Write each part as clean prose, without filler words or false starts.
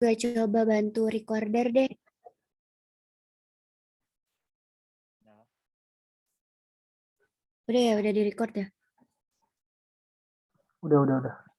Gue coba bantu recorder deh. Udah ya, udah di record ya. Udah.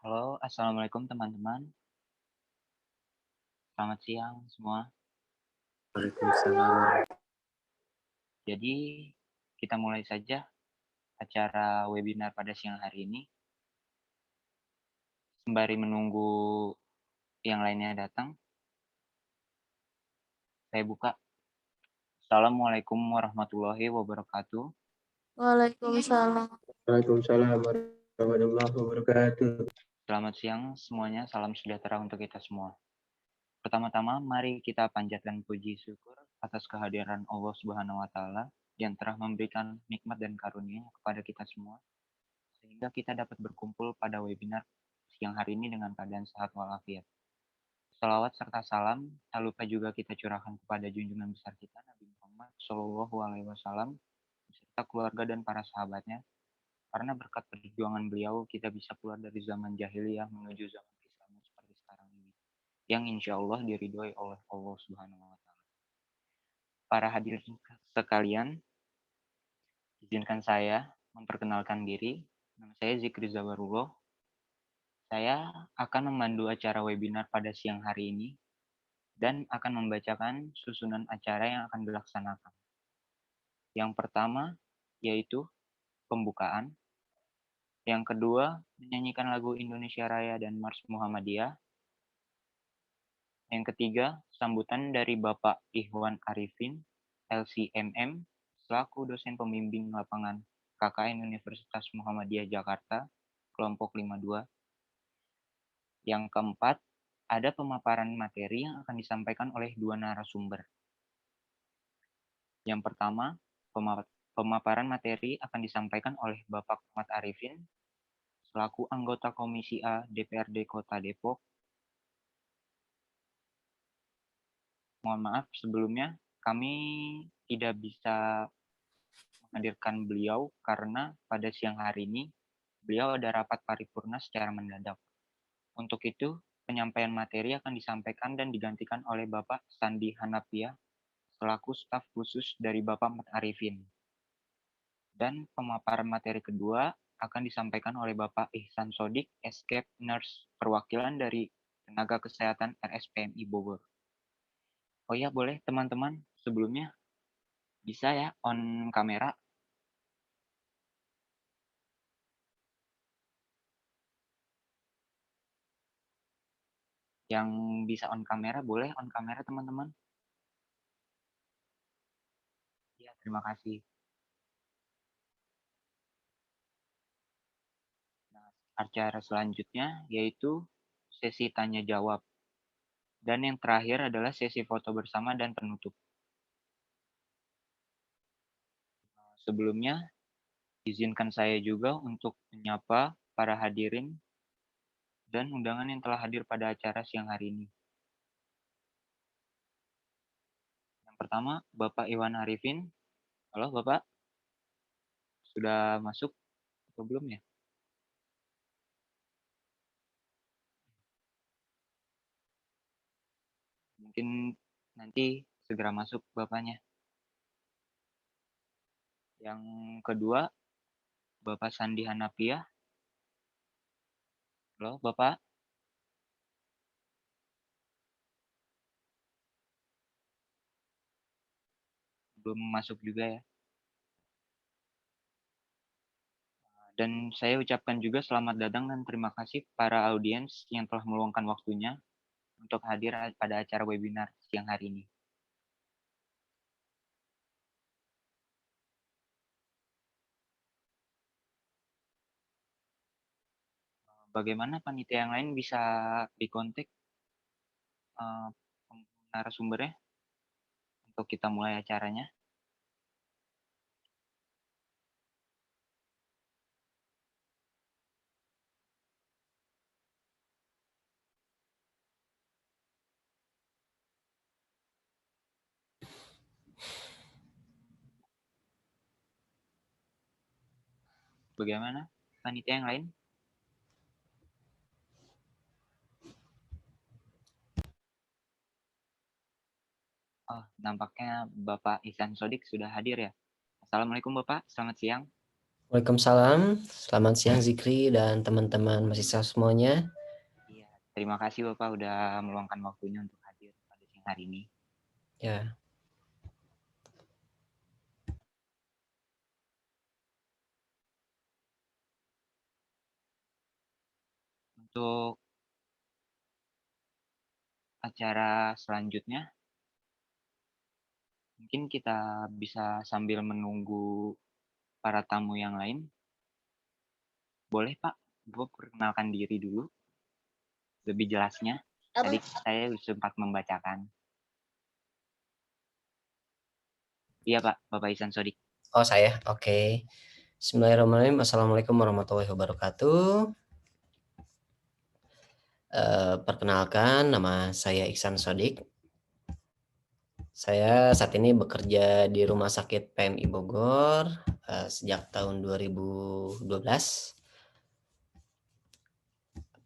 Halo, assalamualaikum teman-teman. Selamat siang semua. Waalaikumsalam. Jadi, kita mulai saja acara webinar pada siang hari ini. Sembari menunggu yang lainnya datang, saya buka. Assalamualaikum warahmatullahi wabarakatuh. Waalaikumsalam. Waalaikumsalam warahmatullahi wabarakatuh. Selamat siang semuanya, salam sejahtera untuk kita semua. Pertama-tama, mari kita panjatkan puji syukur atas kehadiran Allah Subhanahu wa Ta'ala yang telah memberikan nikmat dan karunia kepada kita semua, sehingga kita dapat berkumpul pada webinar siang hari ini dengan keadaan sehat walafiat. Salawat serta salam tak lupa juga kita curahkan kepada junjungan besar kita Nabi Muhammad Shallallahu Alaihi Wasallam beserta keluarga dan para sahabatnya, karena berkat perjuangan beliau kita bisa keluar dari zaman jahiliyah menuju zaman Islam seperti sekarang ini, yang insya Allah diridhoi oleh Allah Subhanahu Wa Taala. Para hadirin sekalian, izinkan saya memperkenalkan diri. Nama saya Zikri Zawarullah. Saya akan memandu acara webinar pada siang hari ini dan akan membacakan susunan acara yang akan dilaksanakan. Yang pertama yaitu pembukaan, yang kedua menyanyikan lagu Indonesia Raya dan Mars Muhammadiyah, yang ketiga sambutan dari Bapak Ihwan Arifin, LCMM, selaku dosen pembimbing lapangan KKN Universitas Muhammadiyah Jakarta, kelompok 52. Yang keempat, ada pemaparan materi yang akan disampaikan oleh dua narasumber. Yang pertama, pemaparan materi akan disampaikan oleh Bapak Ahmad Arifin, selaku anggota Komisi A DPRD Kota Depok. Mohon maaf sebelumnya, kami tidak bisa menghadirkan beliau karena pada siang hari ini beliau ada rapat paripurna secara mendadak. Untuk itu, penyampaian materi akan disampaikan dan digantikan oleh Bapak Sandi Hanapia, selaku staf khusus dari Bapak Ahmad Arifin. Dan pemaparan materi kedua akan disampaikan oleh Bapak Ihsan Sodik, Escape Nurse, perwakilan dari Tenaga Kesehatan RSPMI Bogor. Oh ya, boleh teman-teman, sebelumnya bisa ya on kamera. Yang bisa on kamera, boleh on kamera teman-teman. Ya, terima kasih. Nah, acara selanjutnya yaitu sesi tanya jawab. Dan yang terakhir adalah sesi foto bersama dan penutup. Sebelumnya, izinkan saya juga untuk menyapa para hadirin dan undangan yang telah hadir pada acara siang hari ini. Yang pertama, Bapak Iwan Arifin. Halo Bapak, sudah masuk atau belum ya? Mungkin nanti segera masuk Bapaknya. Yang kedua, Bapak Sandi Hanapia. Halo Bapak, belum masuk juga ya. Dan saya ucapkan juga selamat datang dan terima kasih para audiens yang telah meluangkan waktunya untuk hadir pada acara webinar siang hari ini. Bagaimana panitia yang lain bisa dikontak narasumbernya untuk kita mulai acaranya? Bagaimana panitia yang lain? Oh, nampaknya Bapak Ihsan Sodik sudah hadir ya. Assalamualaikum Bapak, selamat siang. Waalaikumsalam. Selamat siang Zikri dan teman-teman mahasiswa semuanya. Iya, terima kasih Bapak udah meluangkan waktunya untuk hadir pada siang hari ini. Ya, Untuk acara selanjutnya, mungkin kita bisa sambil menunggu para tamu yang lain. Boleh Pak, gue perkenalkan diri dulu, lebih jelasnya. Tadi saya sempat membacakan. Iya Pak, Bapak Ihsan Sodik. oh saya, oke. Bismillahirrahmanirrahim. Assalamualaikum warahmatullahi wabarakatuh. Perkenalkan, nama saya Ihsan Sodik. Saya saat ini bekerja di Rumah Sakit PMI Bogor sejak tahun 2012.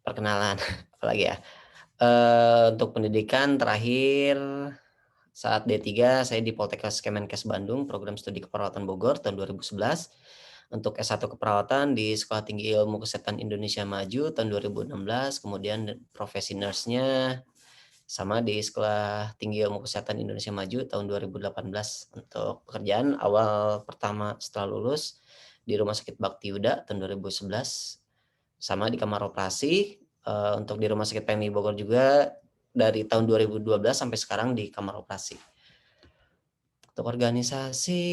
Perkenalan, apalagi ya. Untuk pendidikan terakhir saat D3 saya di Poltekkes Kemenkes Bandung, program studi keperawatan Bogor tahun 2011. Untuk S1 keperawatan di Sekolah Tinggi Ilmu Kesehatan Indonesia Maju tahun 2016, kemudian profesi nurse-nya sama di Sekolah Tinggi Ilmu Kesehatan Indonesia Maju tahun 2018. Untuk pekerjaan awal pertama setelah lulus di Rumah Sakit Bakti Yuda tahun 2011, sama di kamar operasi. Untuk di Rumah Sakit PMI Bogor juga dari tahun 2012 sampai sekarang di kamar operasi. Untuk organisasi,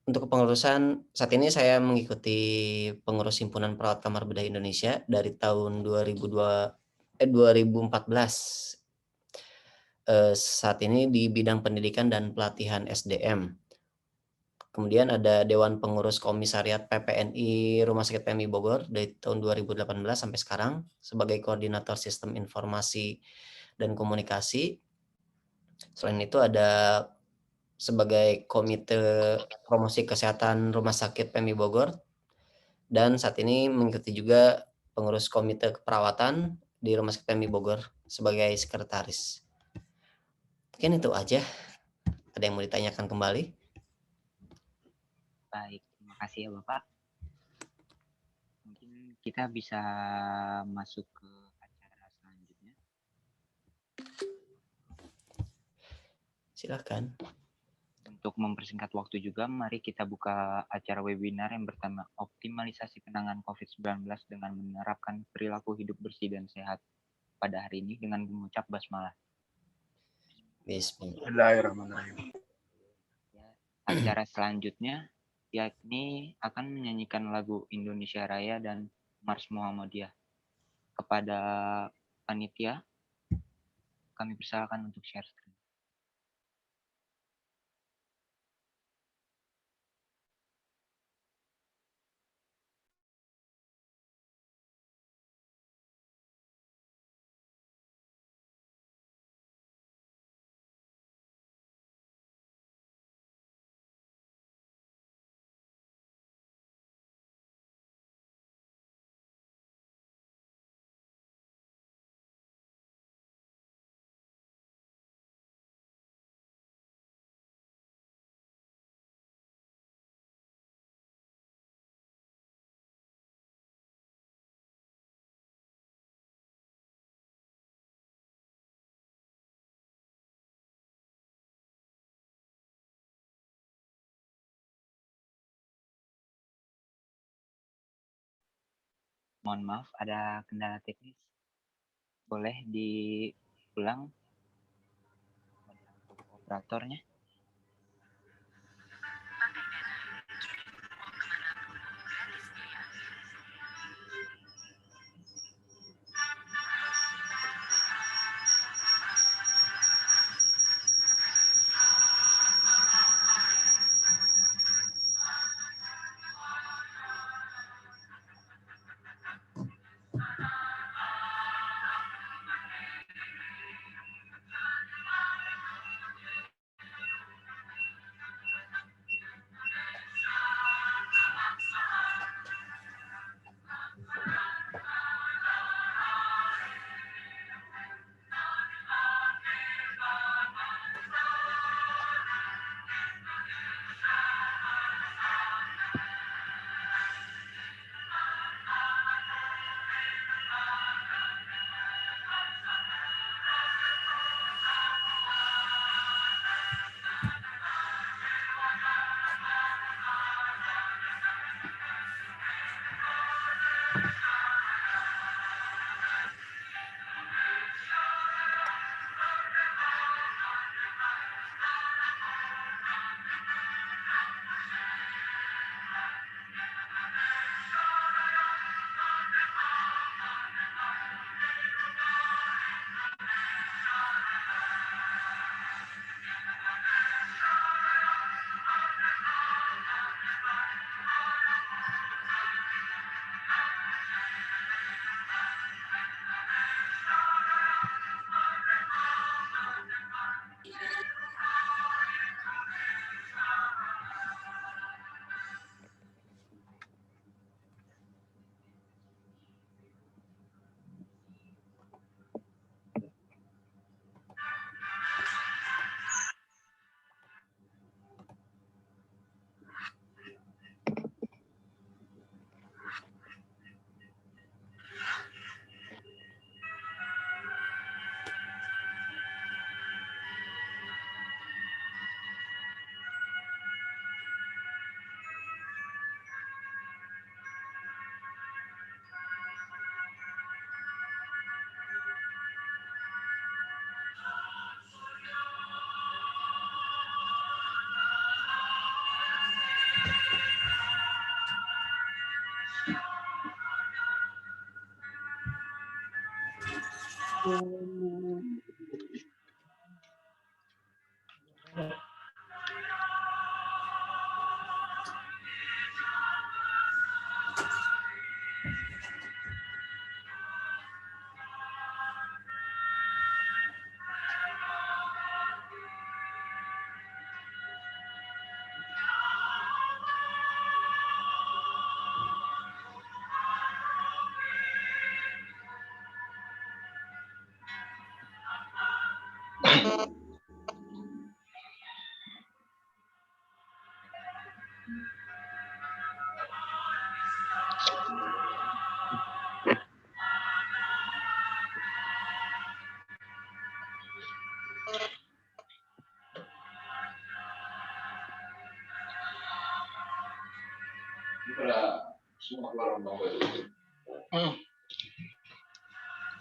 untuk kepengurusan, saat ini saya mengikuti pengurus Himpunan Perawat Kamar Bedah Indonesia dari tahun 2014. Saat ini di bidang pendidikan dan pelatihan SDM. Kemudian ada Dewan Pengurus Komisariat PPNI Rumah Sakit PMI Bogor dari tahun 2018 sampai sekarang sebagai Koordinator Sistem Informasi dan Komunikasi. Selain itu ada sebagai Komite Promosi Kesehatan Rumah Sakit PMI Bogor, dan saat ini mengikuti juga pengurus Komite Keperawatan di Rumah Sakit PMI Bogor sebagai sekretaris. Mungkin itu aja. Ada yang mau ditanyakan kembali? Baik, terima kasih ya Bapak. Mungkin kita bisa masuk ke acara selanjutnya. Silakan. Untuk mempersingkat waktu juga, mari kita buka acara webinar yang bertema Optimalisasi Penanganan COVID-19 dengan menerapkan perilaku hidup bersih dan sehat pada hari ini dengan mengucap basmalah. Bismillahirrahmanirrahim. Acara selanjutnya yakni akan menyanyikan lagu Indonesia Raya dan Mars Muhammadiyah. Kepada panitia, kami persilakan untuk share screen. Mohon maaf, ada kendala teknis. Boleh diulang untuk operatornya?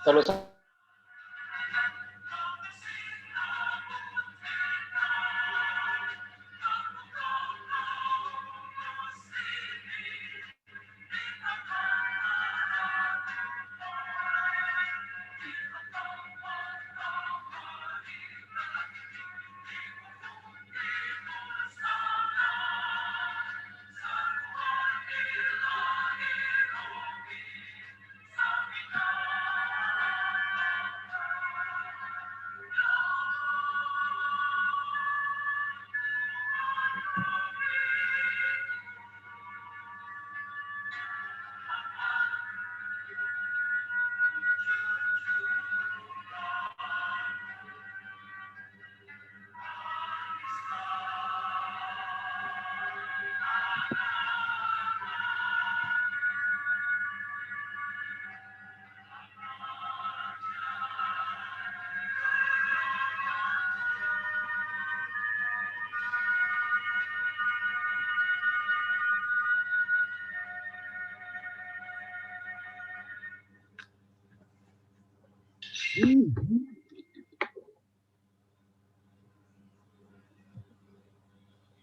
Terus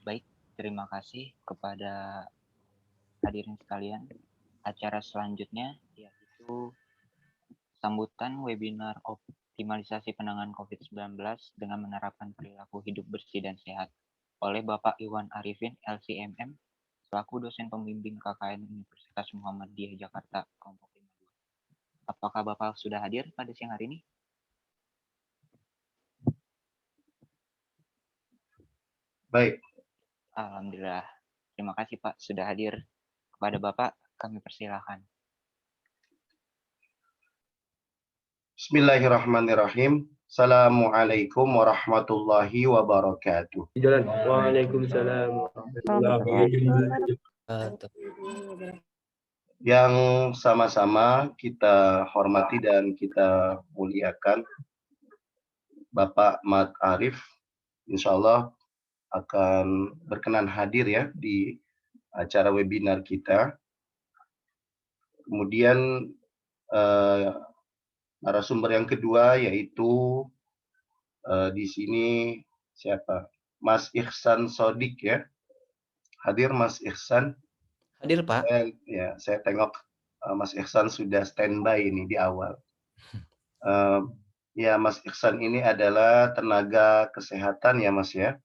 Baik, terima kasih kepada hadirin sekalian. Acara selanjutnya yaitu sambutan webinar optimalisasi penanganan COVID-19 dengan menerapkan perilaku hidup bersih dan sehat oleh Bapak Iwan Arifin, LCMM, selaku dosen pembimbing KKN Universitas Muhammadiyah Jakarta, kelompok 52. Apakah Bapak sudah hadir pada siang hari ini? Baik. Alhamdulillah. Terima kasih Pak sudah hadir. Kepada Bapak kami persilahkan. Bismillahirrahmanirrahim. Assalamualaikum warahmatullahi wabarakatuh. Jalan. Waalaikumsalam warahmatullahi wabarakatuh. Yang sama-sama kita hormati dan kita muliakan Bapak Mat Arif, insya Allah akan berkenan hadir ya di acara webinar kita. Kemudian narasumber yang kedua yaitu di sini siapa? Mas Ihsan Sodik ya. Hadir Mas Ihsan. Hadir Pak. Saya tengok Mas Ihsan sudah standby ini di awal. Ya Mas Ihsan ini adalah tenaga kesehatan ya Mas ya,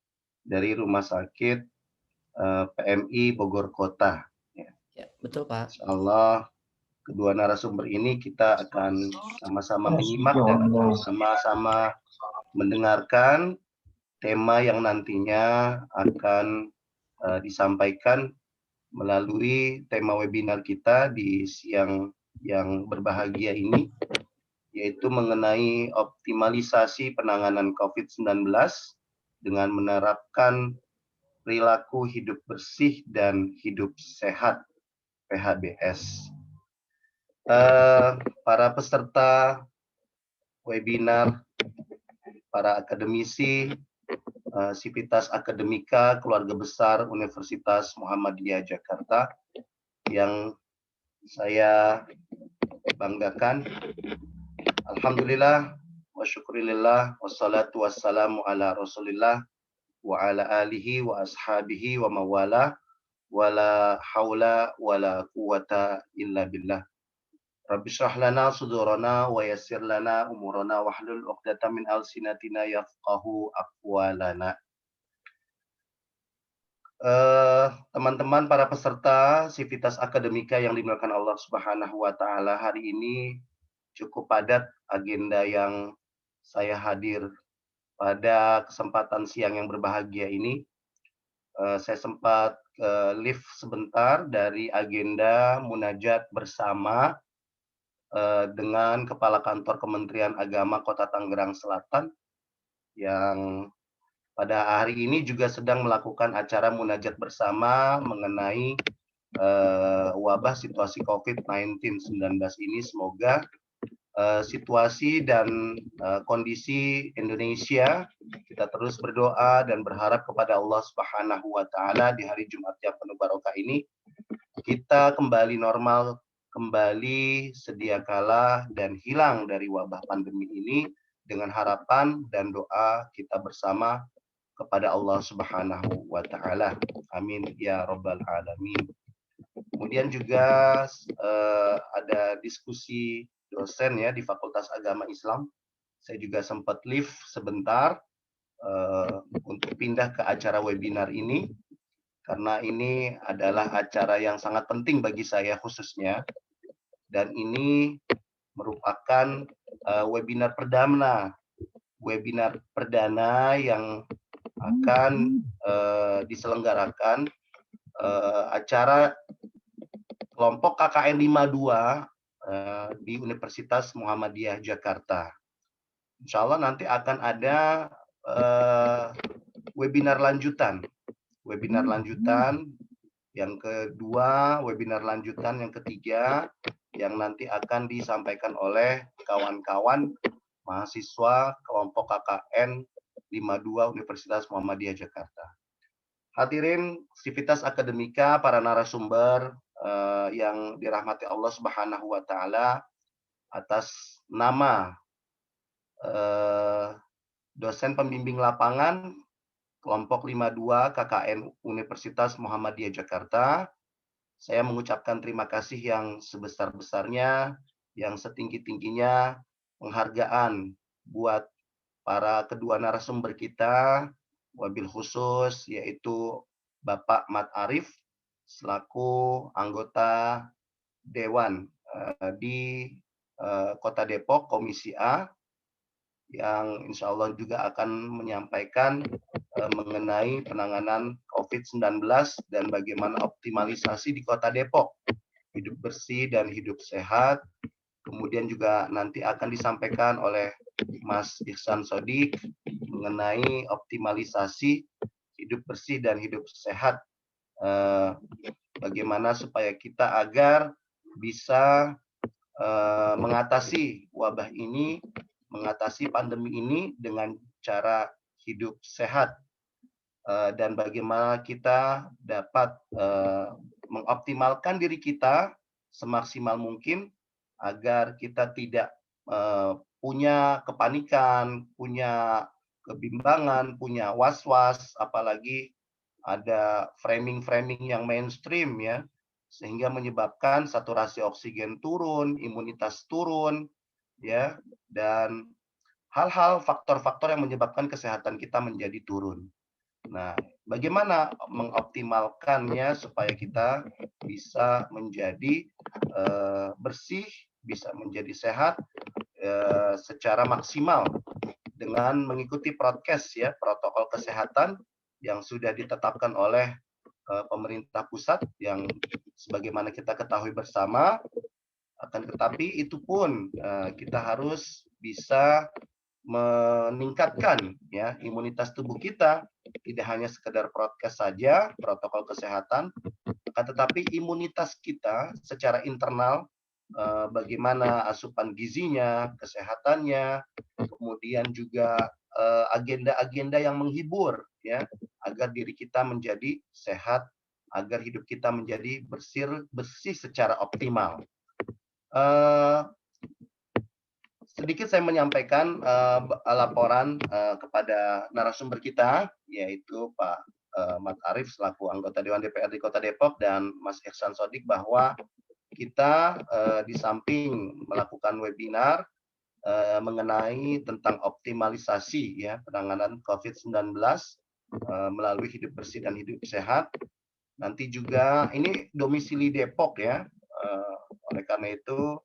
dari Rumah Sakit PMI Bogor Kota. Ya, betul Pak. Insyaallah kedua narasumber ini kita akan sama-sama menyimak dan sama-sama mendengarkan tema yang nantinya akan disampaikan melalui tema webinar kita di siang yang berbahagia ini, yaitu mengenai optimalisasi penanganan COVID-19 dengan menerapkan perilaku hidup bersih dan hidup sehat PHBS. Para peserta webinar, para akademisi, Sivitas Akademika Keluarga Besar Universitas Muhammadiyah Jakarta yang saya banggakan. Alhamdulillah wa syukurilillah wassalatu wassalamu ala Rasulillah wa ala alihi wa ashabihi wa mawala wala haula wala quwata illa billah. Rabbi shrah lana sudurana wa yassir lana umurana wahlul 'uqdatam min alsinatina yafqahu aqwalana. Teman-teman para peserta Sivitas Akademika yang dimuliakan Allah Subhanahu wa taala, hari ini cukup padat agenda yang saya hadir pada kesempatan siang yang berbahagia ini. Saya sempat live sebentar dari agenda munajat bersama dengan Kepala Kantor Kementerian Agama Kota Tangerang Selatan yang pada hari ini juga sedang melakukan acara munajat bersama mengenai wabah situasi COVID-19 ini. Semoga situasi dan kondisi Indonesia, kita terus berdoa dan berharap kepada Allah Subhanahu wa taala di hari Jumat yang penuh barokah ini kita kembali normal, kembali sedia kala dan hilang dari wabah pandemi ini dengan harapan dan doa kita bersama kepada Allah Subhanahu wa taala. Amin ya rabbal alamin. Kemudian juga ada diskusi dosen ya di Fakultas Agama Islam. Saya juga sempat live sebentar untuk pindah ke acara webinar ini karena ini adalah acara yang sangat penting bagi saya khususnya, dan ini merupakan webinar perdana yang akan diselenggarakan acara kelompok KKN 52 di Universitas Muhammadiyah Jakarta. Insya Allah nanti akan ada webinar lanjutan yang kedua, webinar lanjutan yang ketiga, yang nanti akan disampaikan oleh kawan-kawan mahasiswa kelompok KKN 52 Universitas Muhammadiyah Jakarta. Hadirin Sivitas Akademika, para narasumber yang dirahmati Allah Subhanahu wa taala, atas nama dosen pembimbing lapangan kelompok 52 KKN Universitas Muhammadiyah Jakarta, saya mengucapkan terima kasih yang sebesar-besarnya, yang setinggi-tingginya penghargaan buat para kedua narasumber kita, wabil khusus yaitu Bapak Mat Arif selaku anggota Dewan di Kota Depok Komisi A, yang insya Allah juga akan menyampaikan mengenai penanganan COVID-19 dan bagaimana optimalisasi di Kota Depok, hidup bersih dan hidup sehat. Kemudian juga nanti akan disampaikan oleh Mas Ihsan Sodik mengenai optimalisasi hidup bersih dan hidup sehat, bagaimana supaya kita agar bisa mengatasi wabah ini, mengatasi pandemi ini dengan cara hidup sehat, dan bagaimana kita dapat mengoptimalkan diri kita semaksimal mungkin agar kita tidak punya kepanikan, punya kebimbangan, punya was-was, apalagi ada framing-framing yang mainstream ya, sehingga menyebabkan saturasi oksigen turun, imunitas turun, ya, dan hal-hal faktor-faktor yang menyebabkan kesehatan kita menjadi turun. Nah, bagaimana mengoptimalkannya supaya kita bisa menjadi bersih, bisa menjadi sehat secara maksimal dengan mengikuti prokes ya, protokol kesehatan yang sudah ditetapkan oleh pemerintah pusat yang sebagaimana kita ketahui bersama. Akan tetapi itu pun kita harus bisa meningkatkan ya imunitas tubuh kita, tidak hanya sekedar prokes saja, protokol kesehatan, akan tetapi imunitas kita secara internal, bagaimana asupan gizinya, kesehatannya, kemudian juga agenda-agenda yang menghibur ya, agar diri kita menjadi sehat, agar hidup kita menjadi bersih secara optimal. Sedikit saya menyampaikan laporan kepada narasumber kita, yaitu Pak Mat Arif selaku anggota Dewan DPRD Kota Depok dan Mas Ihsan Sodik, bahwa kita di samping melakukan webinar mengenai tentang optimalisasi ya penanganan COVID-19 melalui hidup bersih dan hidup sehat. Nanti juga ini domisili Depok ya. Oleh karena itu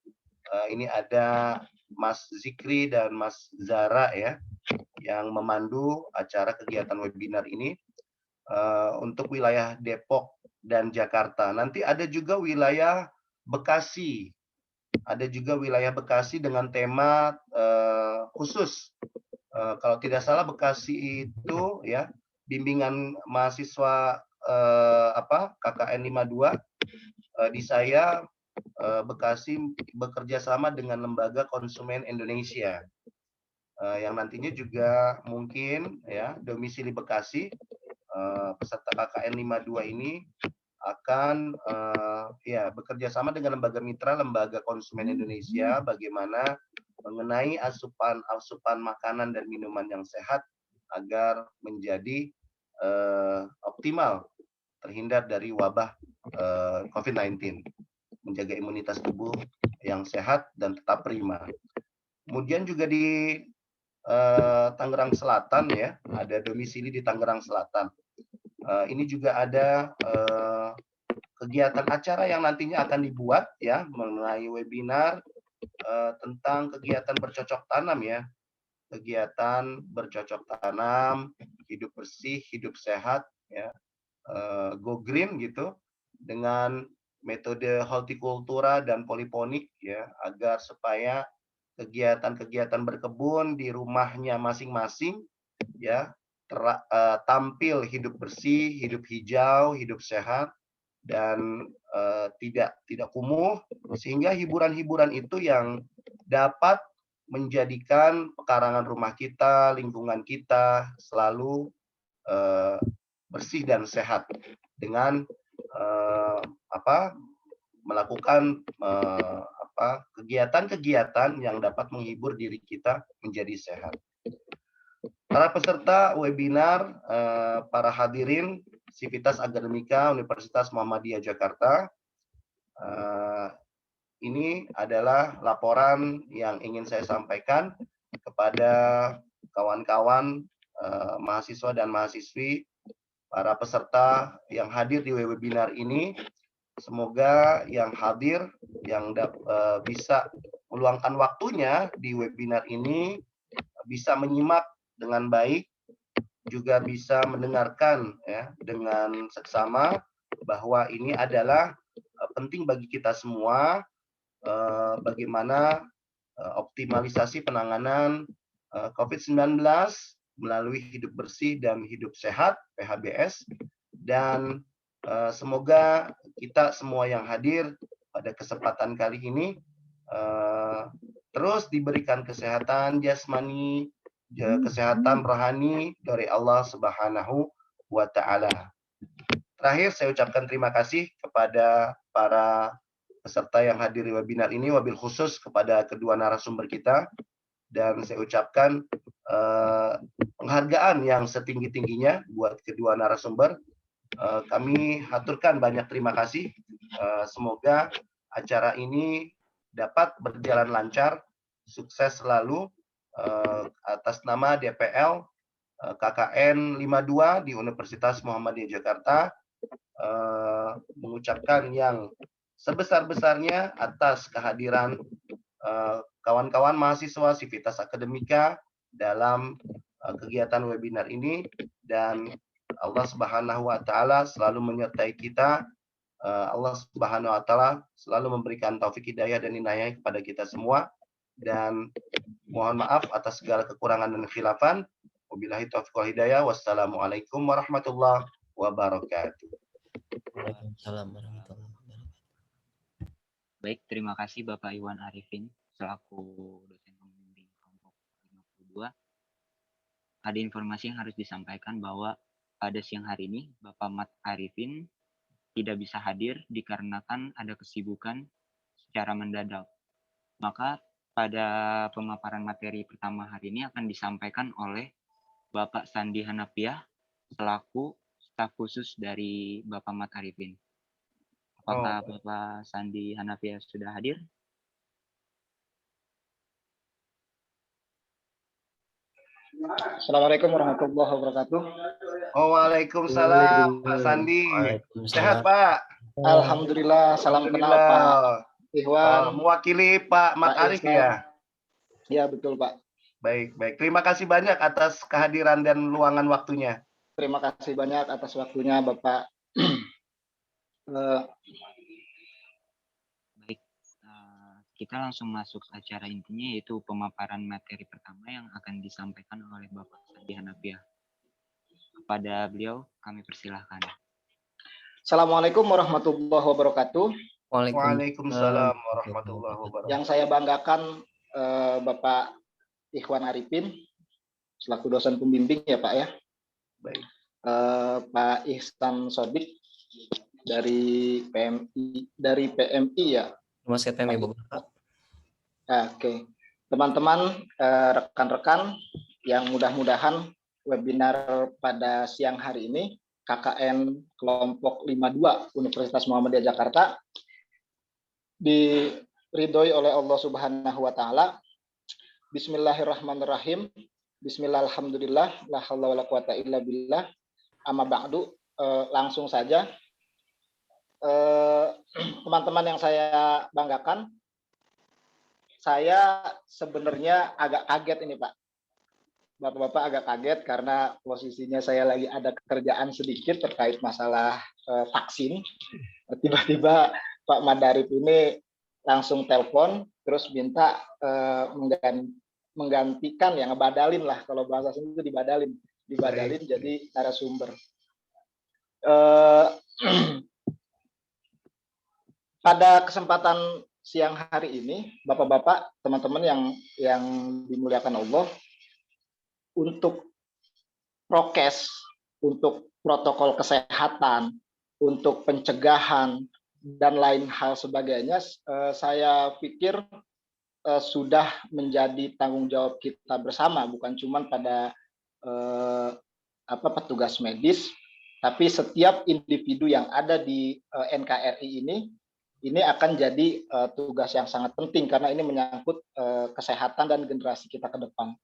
ini ada Mas Zikri dan Mas Zara ya yang memandu acara kegiatan webinar ini untuk wilayah Depok dan Jakarta. Nanti ada juga wilayah Bekasi. Ada juga wilayah Bekasi dengan tema khusus. Kalau tidak salah Bekasi itu ya bimbingan mahasiswa KKN 52 di saya Bekasi bekerja sama dengan Lembaga Konsumen Indonesia yang nantinya juga mungkin ya domisili Bekasi peserta KKN 52 ini akan ya bekerja sama dengan lembaga mitra Lembaga Konsumen Indonesia bagaimana mengenai asupan makanan dan minuman yang sehat agar menjadi optimal terhindar dari wabah COVID-19, menjaga imunitas tubuh yang sehat dan tetap prima. Kemudian juga di Tangerang Selatan ya, ada domisili di Tangerang Selatan. Ini juga ada kegiatan acara yang nantinya akan dibuat ya mengenai webinar tentang kegiatan bercocok tanam ya. Kegiatan bercocok tanam, hidup bersih, hidup sehat ya. Go green gitu dengan metode hortikultura dan poliponik ya agar supaya kegiatan-kegiatan berkebun di rumahnya masing-masing ya tampil hidup bersih, hidup hijau, hidup sehat dan tidak kumuh sehingga hiburan-hiburan itu yang dapat menjadikan pekarangan rumah kita, lingkungan kita selalu bersih dan sehat dengan melakukan kegiatan-kegiatan yang dapat menghibur diri kita menjadi sehat. Para peserta webinar, para hadirin Sivitas Akademika Universitas Muhammadiyah Jakarta, ini adalah laporan yang ingin saya sampaikan kepada kawan-kawan mahasiswa dan mahasiswi, para peserta yang hadir di webinar ini. Semoga yang hadir yang bisa meluangkan waktunya di webinar ini bisa menyimak dengan baik, juga bisa mendengarkan ya dengan seksama bahwa ini adalah penting bagi kita semua bagaimana optimalisasi penanganan COVID-19 melalui hidup bersih dan hidup sehat PHBS, dan semoga kita semua yang hadir pada kesempatan kali ini terus diberikan kesehatan jasmani, kesehatan rohani dari Allah Subhanahu wa Ta'ala. Terakhir saya ucapkan terima kasih kepada para peserta yang hadir di webinar ini, wabil khusus kepada kedua narasumber kita, dan saya ucapkan penghargaan yang setinggi-tingginya buat kedua narasumber. Kami haturkan banyak terima kasih. Semoga acara ini dapat berjalan lancar, sukses selalu atas nama DPL KKN 52 di Universitas Muhammadiyah Jakarta, mengucapkan yang sebesar-besarnya atas kehadiran kawan-kawan mahasiswa Sivitas Akademika dalam kegiatan webinar ini, dan Allah Subhanahu wa Ta'ala selalu menyertai kita. Allah Subhanahu wa Ta'ala selalu memberikan taufik hidayah dan inayah kepada kita semua, dan mohon maaf atas segala kekurangan dan khilafan. Wabillahi taufiq wal hidayah. Wassalamualaikum warahmatullahi wabarakatuh. Waalaikumsalam warahmatullahi wabarakatuh. Baik, terima kasih Bapak Iwan Arifin selaku dosen pembimbing kelompok 52. Ada informasi yang harus disampaikan bahwa pada siang hari ini Bapak Mat Arifin tidak bisa hadir dikarenakan ada kesibukan secara mendadak. Maka pada pemaparan materi pertama hari ini akan disampaikan oleh Bapak Sandi Hanafiah selaku staf khusus dari Bapak Mat Arifin. Apakah Bapak Sandi Hanafiah sudah hadir? Assalamualaikum warahmatullahi wabarakatuh. Waalaikumsalam Pak Sandi. Sehat Pak? Alhamdulillah, salam kenal Pak Alhamdulillah. Ikhwan. Mewakili Pak Mat Pak Arif Ihsan. ya? Ya betul Pak. Baik, baik. Terima kasih banyak atas kehadiran dan luangan waktunya. Terima kasih banyak atas waktunya Bapak. Baik, kita langsung masuk acara intinya, yaitu pemaparan materi pertama yang akan disampaikan oleh Bapak Sandi Hanafiah. Kepada beliau kami persilahkan. Assalamualaikum warahmatullahi wabarakatuh. Waalaikumsalam warahmatullahi wabarakatuh. Yang saya banggakan Bapak Ikhwan Arifin selaku dosen pembimbing ya Pak ya. Baik. Pak Ihsan Sodik dari PMI ya. Rumah sakit PMI Bogor. Oke. Teman-teman, rekan-rekan yang mudah-mudahan webinar pada siang hari ini KKN kelompok 52 Universitas Muhammadiyah Jakarta diridhoi oleh Allah Subhanahu wa taala. Bismillahirrahmanirrahim. Bismillahirrahmanirrahim. La haula wala quwata illa billah. Amma ba'du, langsung saja. Teman-teman yang saya banggakan, saya sebenarnya agak kaget ini Pak. Bapak-bapak agak kaget karena posisinya saya lagi ada pekerjaan sedikit terkait masalah vaksin. Tiba-tiba Pak Madarif ini langsung telepon, terus minta menggantikan, ya ngebadalin lah, kalau bahasa sini itu dibadalin jadi narasumber. Pada kesempatan siang hari ini, Bapak-bapak, teman-teman yang dimuliakan Allah, untuk prokes, untuk protokol kesehatan, untuk pencegahan, dan lain hal sebagainya, saya pikir sudah menjadi tanggung jawab kita bersama, bukan cuma pada petugas medis, tapi setiap individu yang ada di NKRI ini akan jadi tugas yang sangat penting karena ini menyangkut kesehatan dan generasi kita ke depan.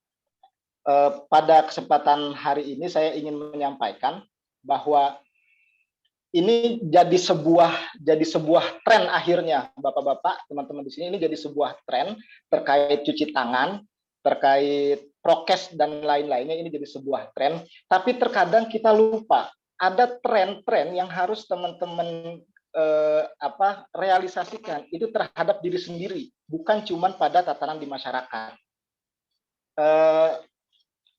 Pada kesempatan hari ini saya ingin menyampaikan bahwa ini jadi sebuah tren akhirnya, Bapak-bapak, teman-teman di sini, ini jadi sebuah tren terkait cuci tangan, terkait prokes dan lain-lainnya, ini jadi sebuah tren. Tapi terkadang kita lupa ada tren-tren yang harus teman-teman realisasikan itu terhadap diri sendiri, bukan cuma pada tatanan di masyarakat.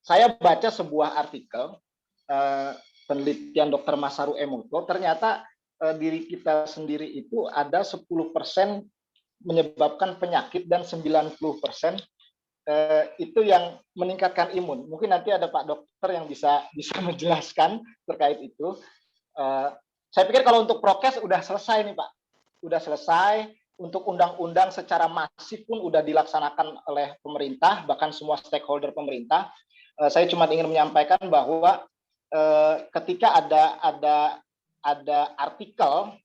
Saya baca sebuah artikel penelitian Dr. Masaru Emoto, ternyata diri kita sendiri itu ada 10% menyebabkan penyakit dan 90% itu yang meningkatkan imun. Mungkin nanti ada Pak Dokter yang bisa menjelaskan terkait itu. Saya pikir kalau untuk prokes udah selesai nih Pak, udah selesai. Untuk undang-undang secara masif pun udah dilaksanakan oleh pemerintah, bahkan semua stakeholder pemerintah. Saya cuma ingin menyampaikan bahwa ketika ada artikel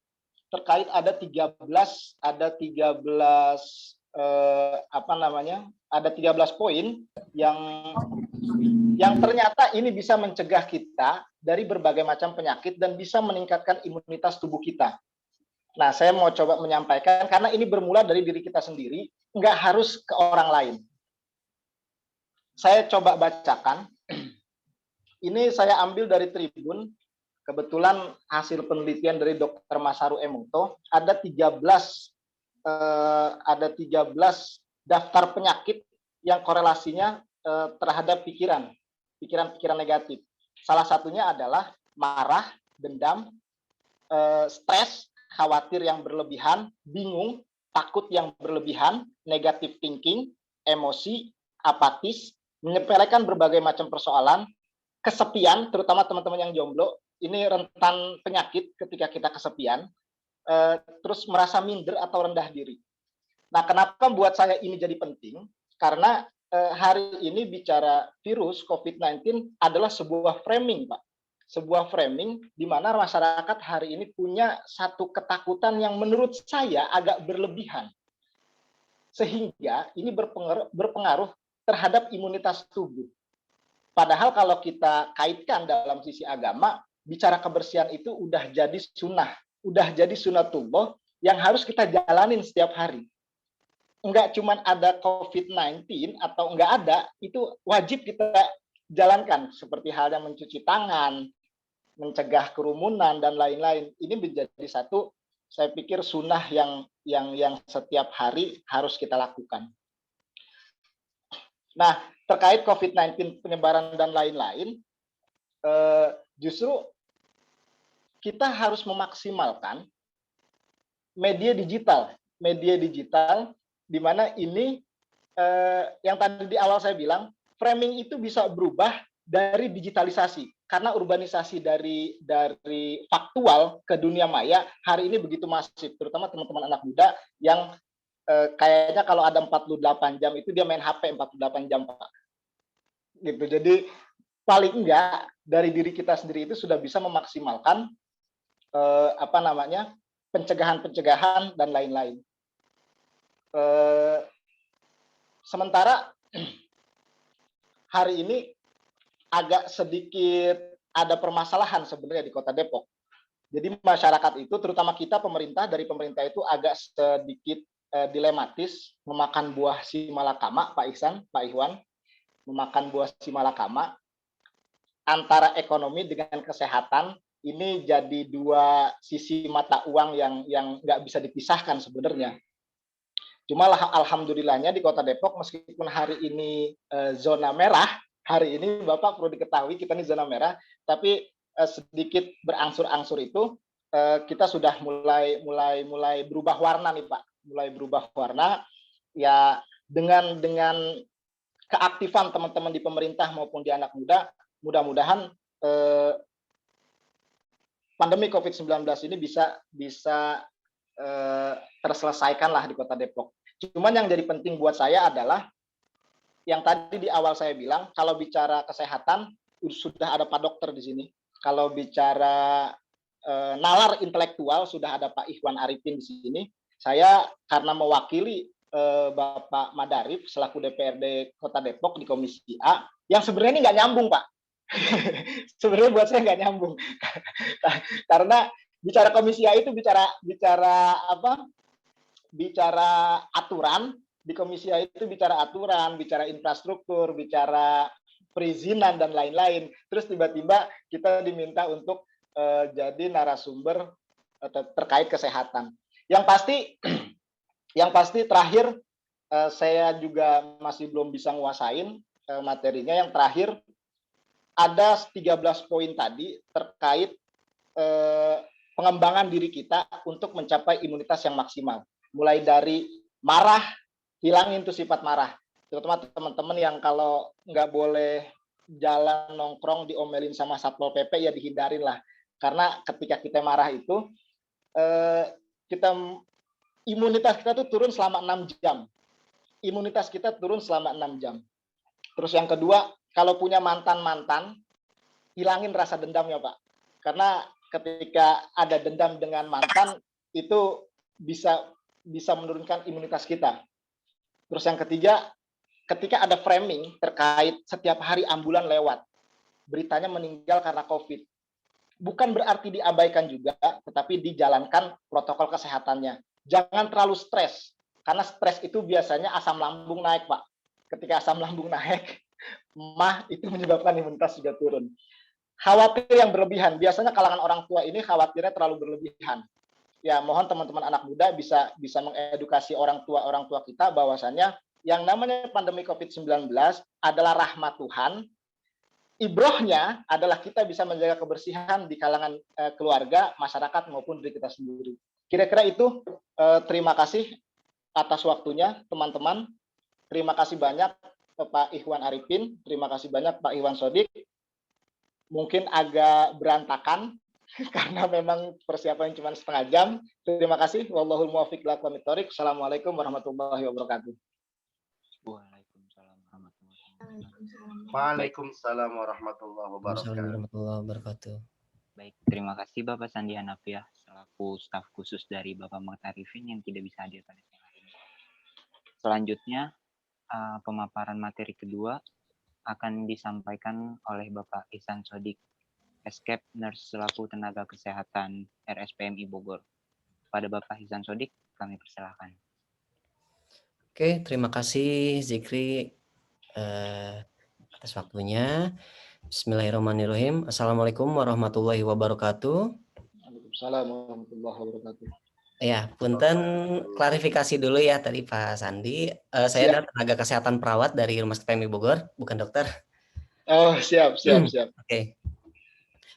terkait ada 13 poin yang ternyata ini bisa mencegah kita dari berbagai macam penyakit dan bisa meningkatkan imunitas tubuh kita. Nah, saya mau coba menyampaikan karena ini bermula dari diri kita sendiri, nggak harus ke orang lain. Saya coba bacakan. Ini saya ambil dari Tribun. Kebetulan hasil penelitian dari Dr. Masaru Emoto ada 13 daftar penyakit yang korelasinya terhadap pikiran negatif. Salah satunya adalah marah, dendam, stres, khawatir yang berlebihan, bingung, takut yang berlebihan, negative thinking, emosi, apatis, menyepelekan berbagai macam persoalan, kesepian, terutama teman-teman yang jomblo, ini rentan penyakit ketika kita kesepian, terus merasa minder atau rendah diri. Nah, kenapa buat saya ini jadi penting? Karena hari ini bicara virus COVID-19 adalah sebuah framing, Pak. sebuah framing di mana masyarakat hari ini punya satu ketakutan yang menurut saya agak berlebihan. Sehingga ini berpengaruh terhadap imunitas tubuh. Padahal kalau kita kaitkan dalam sisi agama, bicara kebersihan itu udah jadi sunnatullah yang harus kita jalanin setiap hari. Enggak cuman ada COVID-19 atau enggak ada, itu wajib kita jalankan, seperti halnya mencuci tangan, mencegah kerumunan dan lain-lain. Ini menjadi satu, saya pikir sunnah yang setiap hari harus kita lakukan. Nah, terkait COVID-19 penyebaran dan lain-lain, justru kita harus memaksimalkan media digital di mana ini yang tadi di awal saya bilang, framing itu bisa berubah dari digitalisasi. Karena urbanisasi dari faktual ke dunia maya hari ini begitu masif, terutama teman-teman anak muda yang kayaknya kalau ada 48 jam itu dia main HP 48 jam, Pak. Gitu. Jadi paling enggak dari diri kita sendiri itu sudah bisa memaksimalkan pencegahan dan lain-lain. Sementara hari ini agak sedikit ada permasalahan sebenarnya di Kota Depok. Jadi masyarakat itu, terutama kita dari pemerintah itu agak sedikit dilematis memakan buah si malakama, Pak Ihsan, Pak Ikhwan, memakan buah si malakama antara ekonomi dengan kesehatan. Ini jadi dua sisi mata uang yang nggak bisa dipisahkan sebenarnya. Cuma alhamdulillahnya di Kota Depok, meskipun hari ini zona merah, hari ini Bapak perlu diketahui kita ini zona merah, tapi sedikit berangsur-angsur itu kita sudah mulai berubah warna nih Pak, mulai berubah warna ya dengan keaktifan teman-teman di pemerintah maupun di anak muda, mudah-mudahan pandemi COVID-19 ini bisa terselesaikan lah di Kota Depok. Cuman yang jadi penting buat saya adalah yang tadi di awal saya bilang, kalau bicara kesehatan sudah ada Pak Dokter di sini. Kalau bicara nalar intelektual sudah ada Pak Ikhwan Arifin di sini. Saya karena mewakili Bapak Madarif selaku DPRD Kota Depok di Komisi A, yang sebenarnya ini nggak nyambung Pak. Sebenarnya buat saya nggak nyambung. Karena bicara Komisi A itu bicara aturan. Di Komisi A itu bicara aturan, bicara infrastruktur, bicara perizinan dan lain-lain. Terus tiba-tiba kita diminta untuk jadi narasumber terkait kesehatan. Yang pasti terakhir saya juga masih belum bisa nguasain materinya. Yang terakhir ada 13 poin tadi terkait pengembangan diri kita untuk mencapai imunitas yang maksimal. Mulai dari marah, hilangin tuh sifat marah. Terutama teman-teman yang kalau nggak boleh jalan nongkrong diomelin sama Satpol PP ya dihindarin lah. Karena ketika kita marah itu imunitas kita tuh turun selama 6 jam. Imunitas kita turun selama 6 jam. Terus yang kedua, kalau punya mantan-mantan, hilangin rasa dendamnya Pak. Karena ketika ada dendam dengan mantan itu bisa menurunkan imunitas kita. Terus yang ketiga, ketika ada framing terkait setiap hari ambulan lewat, beritanya meninggal karena COVID. Bukan berarti diabaikan juga, tetapi dijalankan protokol kesehatannya. Jangan terlalu stres, karena stres itu biasanya asam lambung naik, Pak. Ketika asam lambung naik, itu menyebabkan imunitas juga turun. Khawatir yang berlebihan, biasanya kalangan orang tua ini khawatirnya terlalu berlebihan. Ya, mohon teman-teman anak muda bisa mengedukasi orang tua kita bahwasannya yang namanya pandemi COVID-19 adalah rahmat Tuhan. Ibrohnya adalah kita bisa menjaga kebersihan di kalangan keluarga, masyarakat maupun diri kita sendiri. Kira-kira itu. Terima kasih atas waktunya, teman-teman. Terima kasih banyak Pak Ikhwan Arifin. Terima kasih banyak Pak Iwan Sodik. Mungkin agak berantakan karena memang persiapan cuma setengah jam. Terima kasih. Wallahul muwaffiq ila aqwamit thoriq. Assalamualaikum warahmatullahi wabarakatuh. Waalaikumsalam warahmatullahi wabarakatuh. Waalaikumsalam warahmatullahi Waalaikumsalam wabarakatuh. warahmatullahi wabarakatuh. Baik, terima kasih Bapak Sandi Hanafiah selaku staf khusus dari Bapak Mukhtarifin yang tidak bisa hadir pada siang hari ini. Selanjutnya, pemaparan materi kedua akan disampaikan oleh Bapak Ihsan Sodik, Escape Nurse selaku tenaga kesehatan RSPMI Bogor. Pada Bapak Ihsan Sodik, kami persilahkan. Oke, terima kasih Zikri atas waktunya. Bismillahirrahmanirrahim. Assalamualaikum warahmatullahi wabarakatuh. Waalaikumsalam warahmatullahi wabarakatuh. Ya, punten klarifikasi dulu ya tadi Pak Sandi. Saya adalah tenaga kesehatan perawat dari Rumah Sakit PMI Bogor, bukan dokter. Oh, siap. Oke.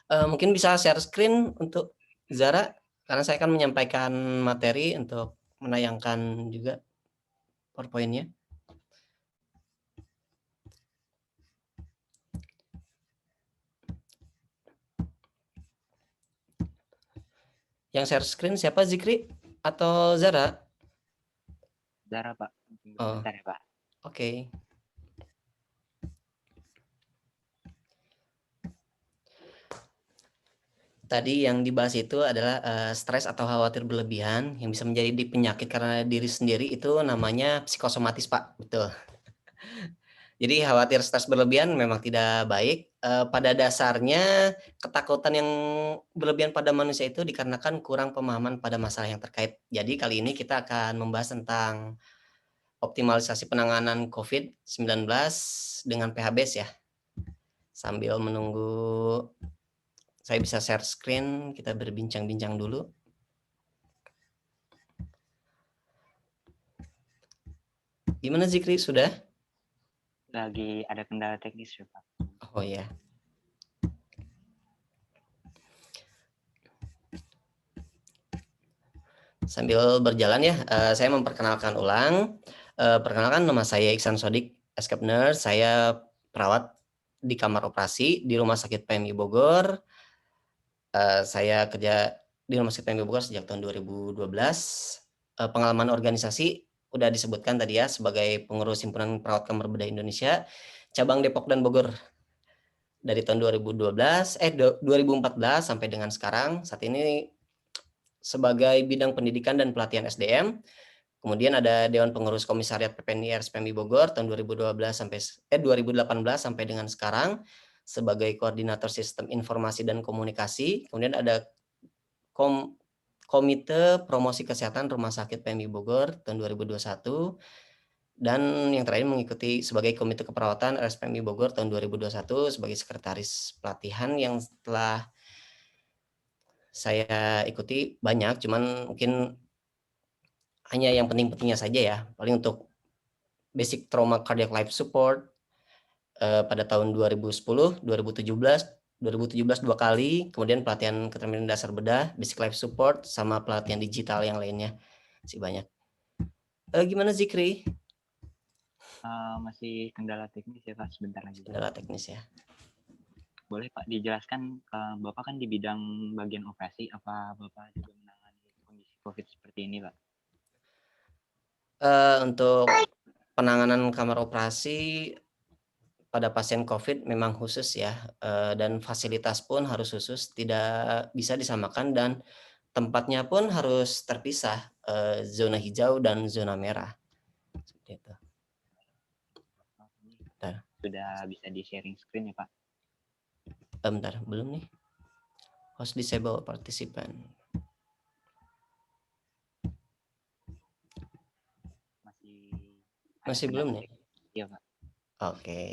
Mungkin bisa share screen untuk Zara, karena saya akan menyampaikan materi untuk menayangkan juga PowerPoint-nya. Yang share screen siapa, Zikri atau Zara? Zara, Pak. Oh. Bentar ya, Pak. Oke. Tadi yang dibahas itu adalah stres atau khawatir berlebihan yang bisa menjadi penyakit karena diri sendiri, itu namanya psikosomatis, Pak. Betul. Jadi khawatir stres berlebihan memang tidak baik. Pada dasarnya ketakutan yang berlebihan pada manusia itu dikarenakan kurang pemahaman pada masalah yang terkait. Jadi kali ini kita akan membahas tentang optimalisasi penanganan COVID-19 dengan PHBS ya. Sambil menunggu saya bisa share screen, kita berbincang-bincang dulu. Gimana Zikri, sudah? Lagi ada kendala teknis ya, Pak. Oh ya. Sambil berjalan ya, saya memperkenalkan ulang. Perkenalkan, nama saya Ihsan Sodik, Escape Nurse. Saya perawat di kamar operasi di Rumah Sakit PMI Bogor. Saya kerja di Rumah Sakit PMI Bogor sejak tahun 2012. Pengalaman organisasi udah disebutkan tadi ya, sebagai pengurus himpunan perawat kamar bedah Indonesia cabang Depok dan Bogor dari tahun 2014 sampai dengan sekarang. Saat ini sebagai bidang pendidikan dan pelatihan SDM. Kemudian ada Dewan Pengurus Komisariat PPNI RSPMI Bogor tahun 2018 sampai dengan sekarang sebagai koordinator sistem informasi dan komunikasi. Kemudian ada Komite Promosi Kesehatan Rumah Sakit PMI Bogor tahun 2021, dan yang terakhir mengikuti sebagai Komite Keperawatan RSPMI Bogor tahun 2021 sebagai sekretaris pelatihan. Yang telah saya ikuti banyak, cuman mungkin hanya yang penting-pentingnya saja ya. Paling untuk basic trauma cardiac life support pada tahun 2010, 2017 2 kali, kemudian pelatihan keterampilan dasar bedah, basic life support, sama pelatihan digital yang lainnya. Masih banyak. Gimana Zikri? Masih kendala teknis ya, Pak, sebentar lagi. Kendala teknis ya. Boleh Pak dijelaskan, Bapak kan di bidang bagian operasi, apa Bapak juga menangani kondisi COVID seperti ini, Pak? Untuk penanganan kamar operasi pada pasien COVID memang khusus ya, dan fasilitas pun harus khusus, tidak bisa disamakan, dan tempatnya pun harus terpisah, zona hijau dan zona merah. Seperti itu. Bentar. Sudah bisa di sharing screen ya, Pak? Bentar, belum nih. Host disable participant. Masih belum nih? Iya, Pak. Oke.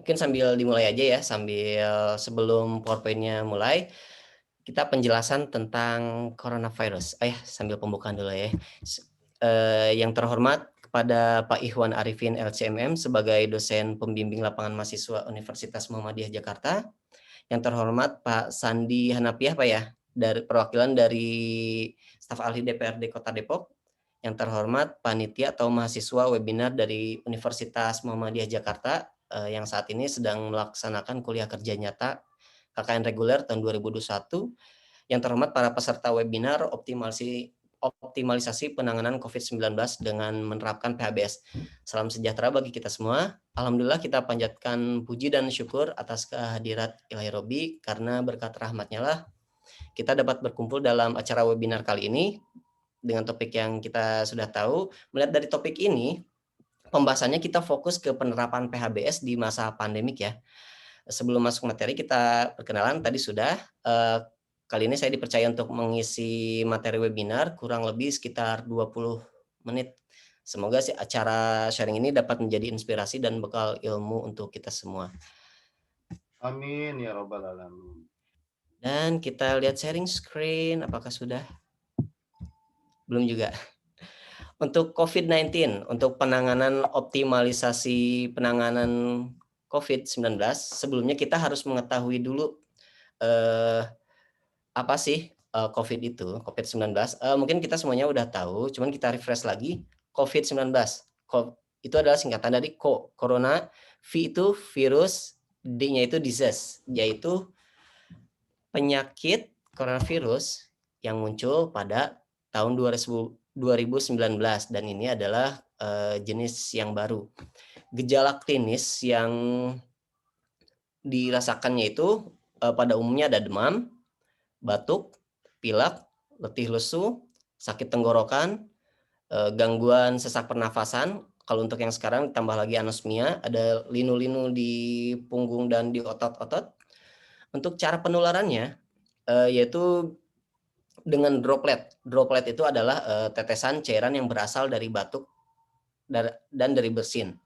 Mungkin sambil dimulai aja ya, sebelum PowerPoint-nya mulai, kita penjelasan tentang coronavirus. Sambil pembukaan dulu ya. Yang terhormat kepada Pak Ikhwan Arifin LCMM sebagai dosen pembimbing lapangan mahasiswa Universitas Muhammadiyah Jakarta. Yang terhormat Pak Sandi Hanafiah, Pak ya, dari perwakilan dari staf ahli DPRD Kota Depok. Yang terhormat panitia atau mahasiswa webinar dari Universitas Muhammadiyah Jakarta yang saat ini sedang melaksanakan kuliah kerja nyata KKN reguler tahun 2021. Yang terhormat para peserta webinar optimalisasi optimalisasi penanganan COVID-19 dengan menerapkan PHBS. Salam sejahtera bagi kita semua. Alhamdulillah kita panjatkan puji dan syukur atas kehadirat Ilahi Robi, karena berkat rahmatnya lah kita dapat berkumpul dalam acara webinar kali ini dengan topik yang kita sudah tahu. Melihat dari topik ini, pembahasannya kita fokus ke penerapan PHBS di masa pandemik ya. Sebelum masuk materi, kita perkenalan tadi sudah. Kali ini saya dipercaya untuk mengisi materi webinar kurang lebih sekitar 20 menit. Semoga acara sharing ini dapat menjadi inspirasi dan bekal ilmu untuk kita semua. Amin ya Rabbal Alamin. Dan kita lihat sharing screen, apakah sudah? Belum juga. Untuk COVID-19, untuk penanganan optimalisasi penanganan COVID-19, sebelumnya kita harus mengetahui dulu apa sih COVID itu, COVID-19. Mungkin kita semuanya udah tahu, cuman kita refresh lagi. COVID-19, itu adalah singkatan dari Corona, V itu virus, D-nya itu disease, yaitu penyakit coronavirus yang muncul pada tahun 2019, dan ini adalah jenis yang baru. Gejala klinis yang dirasakannya itu pada umumnya ada demam, batuk, pilek, letih lesu, sakit tenggorokan, gangguan sesak pernafasan. Kalau untuk yang sekarang ditambah lagi anosmia, ada linu-linu di punggung dan di otot-otot. Untuk cara penularannya, yaitu dengan droplet. Droplet itu adalah tetesan cairan yang berasal dari batuk dan dari bersin.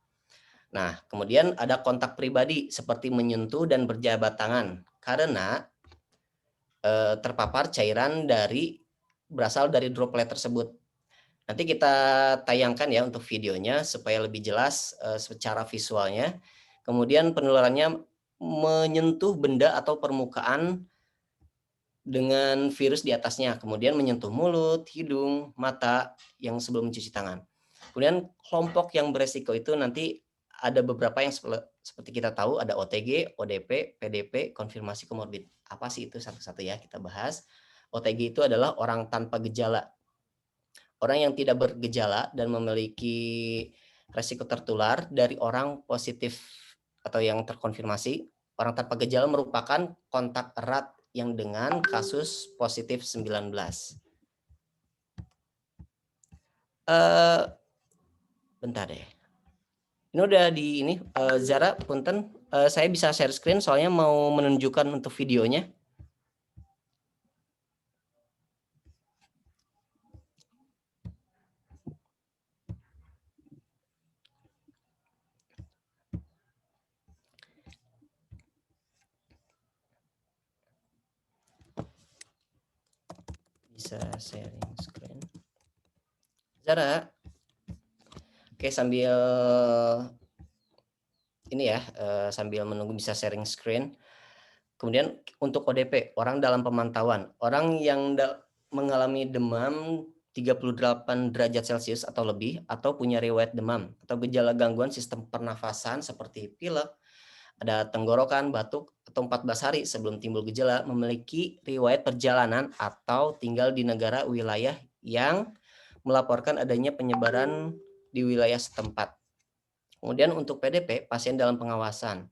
Nah, kemudian ada kontak pribadi seperti menyentuh dan berjabat tangan, karena terpapar cairan berasal dari droplet tersebut. Nanti kita tayangkan ya untuk videonya supaya lebih jelas secara visualnya. Kemudian penularannya menyentuh benda atau permukaan dengan virus di atasnya, kemudian menyentuh mulut, hidung, mata yang sebelum mencuci tangan. Kemudian kelompok yang beresiko itu nanti ada beberapa yang seperti kita tahu, ada OTG, ODP, PDP, konfirmasi komorbid. Apa sih itu satu-satu ya kita bahas. OTG itu adalah orang tanpa gejala. Orang yang tidak bergejala dan memiliki resiko tertular dari orang positif atau yang terkonfirmasi. Orang tanpa gejala merupakan kontak erat yang dengan kasus positif 19. Bentar deh. Ini udah di ini, Zara, punten, saya bisa share screen soalnya mau menunjukkan untuk videonya. Bisa sharing screen. Zara. Oke, sambil ini ya, sambil menunggu bisa sharing screen. Kemudian untuk ODP, orang dalam pemantauan, orang yang mengalami demam 38 derajat Celcius atau lebih, atau punya riwayat demam atau gejala gangguan sistem pernafasan seperti pilek, ada tenggorokan, batuk, atau 14 hari sebelum timbul gejala, memiliki riwayat perjalanan atau tinggal di negara wilayah yang melaporkan adanya penyebaran di wilayah setempat. Kemudian untuk PDP, pasien dalam pengawasan.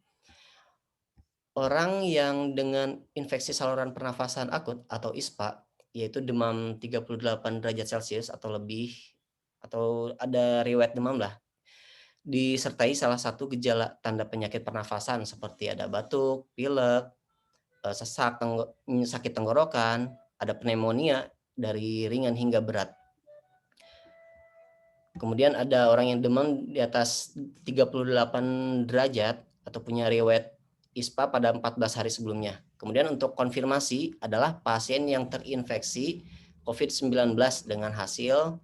Orang yang dengan infeksi saluran pernafasan akut atau ISPA, yaitu demam 38 derajat Celcius atau lebih, atau ada riwayat demam lah, disertai salah satu gejala tanda penyakit pernafasan seperti ada batuk, pilek, sesak, sakit tenggorokan, ada pneumonia dari ringan hingga berat. Kemudian ada orang yang demam di atas 38 derajat atau punya riwayat ISPA pada 14 hari sebelumnya. Kemudian untuk konfirmasi adalah pasien yang terinfeksi COVID-19 dengan hasil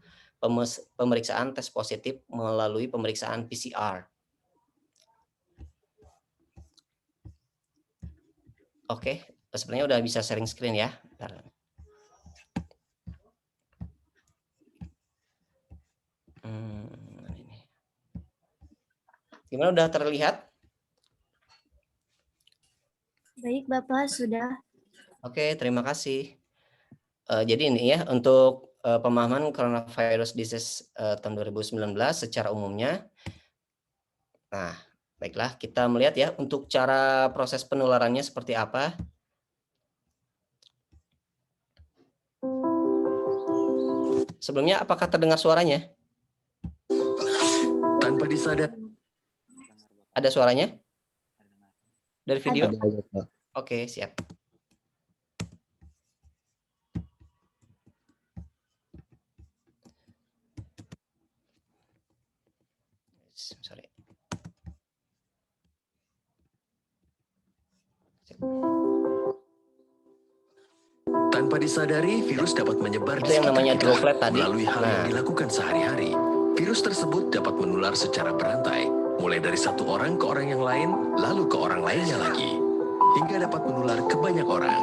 pemeriksaan tes positif melalui pemeriksaan PCR. Oke, sebenarnya udah bisa sharing screen ya. Bentar. Gimana, udah terlihat? Baik, Bapak, sudah. Oke, terima kasih. Jadi ini ya, untuk pemahaman coronavirus disease tahun 2019 secara umumnya. Nah, baiklah, kita melihat ya untuk cara proses penularannya seperti apa. Sebelumnya, apakah terdengar suaranya? Tanpa disadari. Ada suaranya? Dari video? Ada. Oke, siap. Sorry. Tanpa disadari, virus dapat menyebar Itu yang namanya kita droplet tadi. melalui hal yang dilakukan sehari-hari. Virus tersebut dapat menular secara berantai, mulai dari satu orang ke orang yang lain, lalu ke orang lainnya lagi, hingga dapat menular ke banyak orang.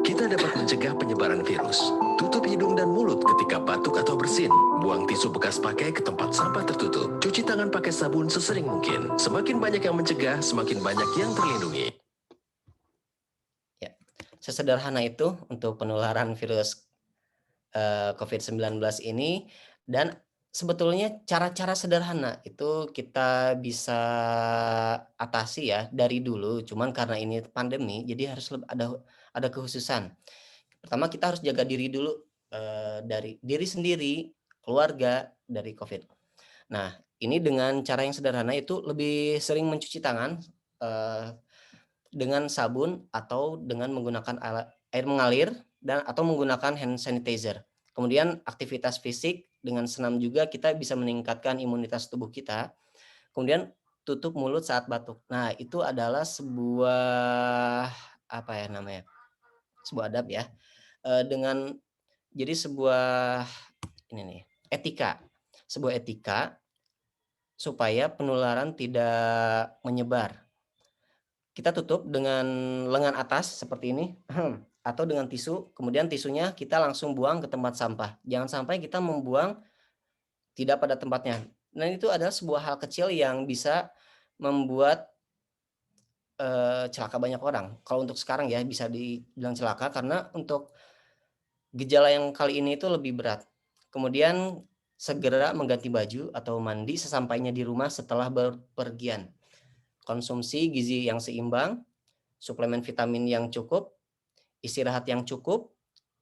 Kita dapat mencegah penyebaran virus. Tutup hidung dan mulut ketika batuk atau bersin. Buang tisu bekas pakai ke tempat sampah tertutup. Cuci tangan pakai sabun sesering mungkin. Semakin banyak yang mencegah, semakin banyak yang terlindungi. Sesederhana itu untuk penularan virus COVID-19 ini, dan sebetulnya cara-cara sederhana itu kita bisa atasi ya dari dulu, cuman karena ini pandemi jadi harus ada kekhususan. Pertama, kita harus jaga diri dulu, dari diri sendiri, keluarga, dari COVID. Nah, ini dengan cara yang sederhana itu lebih sering mencuci tangan dengan sabun atau dengan menggunakan air mengalir atau menggunakan hand sanitizer. Kemudian aktivitas fisik dengan senam juga kita bisa meningkatkan imunitas tubuh kita. Kemudian tutup mulut saat batuk. Nah, itu adalah sebuah sebuah adab ya. Jadi sebuah etika. Sebuah etika supaya penularan tidak menyebar. Kita tutup dengan lengan atas seperti ini atau dengan tisu, kemudian tisunya kita langsung buang ke tempat sampah. Jangan sampai kita membuang tidak pada tempatnya. Nah, itu adalah sebuah hal kecil yang bisa membuat celaka banyak orang. Kalau untuk sekarang ya bisa dibilang celaka karena untuk gejala yang kali ini itu lebih berat. Kemudian segera mengganti baju atau mandi sesampainya di rumah setelah berpergian. Konsumsi gizi yang seimbang, suplemen vitamin yang cukup, istirahat yang cukup,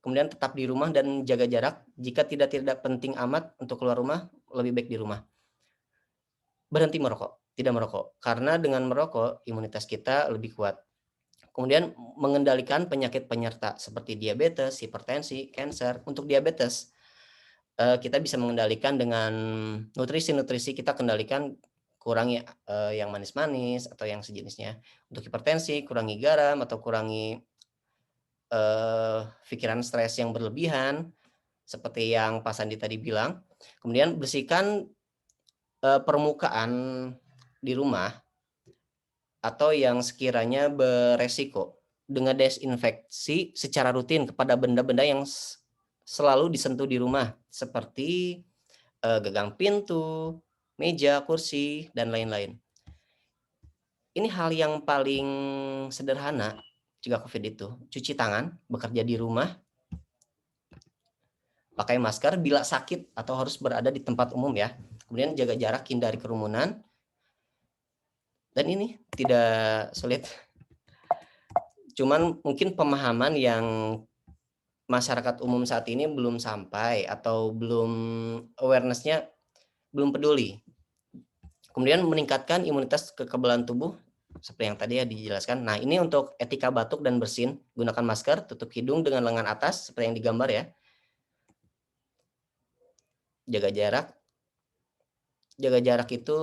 kemudian tetap di rumah dan jaga jarak. Jika tidak penting amat untuk keluar rumah, lebih baik di rumah. Berhenti merokok, tidak merokok, karena dengan merokok imunitas kita lebih kuat. Kemudian mengendalikan penyakit penyerta seperti diabetes, hipertensi, kanker. Untuk diabetes, kita bisa mengendalikan dengan nutrisi kita kendalikan, kurangi yang manis-manis atau yang sejenisnya. Untuk hipertensi, kurangi garam atau kurangi pikiran stres yang berlebihan, seperti yang Pak Sandi tadi bilang. Kemudian bersihkan permukaan di rumah atau yang sekiranya beresiko dengan desinfeksi secara rutin kepada benda-benda yang selalu disentuh di rumah, seperti gagang pintu, meja, kursi, dan lain-lain. Ini hal yang paling sederhana jika COVID itu. Cuci tangan, bekerja di rumah, pakai masker bila sakit atau harus berada di tempat umum ya. Kemudian jaga jarak, hindari kerumunan. Dan ini tidak sulit. Cuman mungkin pemahaman yang masyarakat umum saat ini belum sampai atau belum awareness-nya belum peduli. Kemudian meningkatkan imunitas kekebalan tubuh seperti yang tadi ya dijelaskan. Nah, ini untuk etika batuk dan bersin, gunakan masker, tutup hidung dengan lengan atas seperti yang digambar ya. Jaga jarak. Jaga jarak itu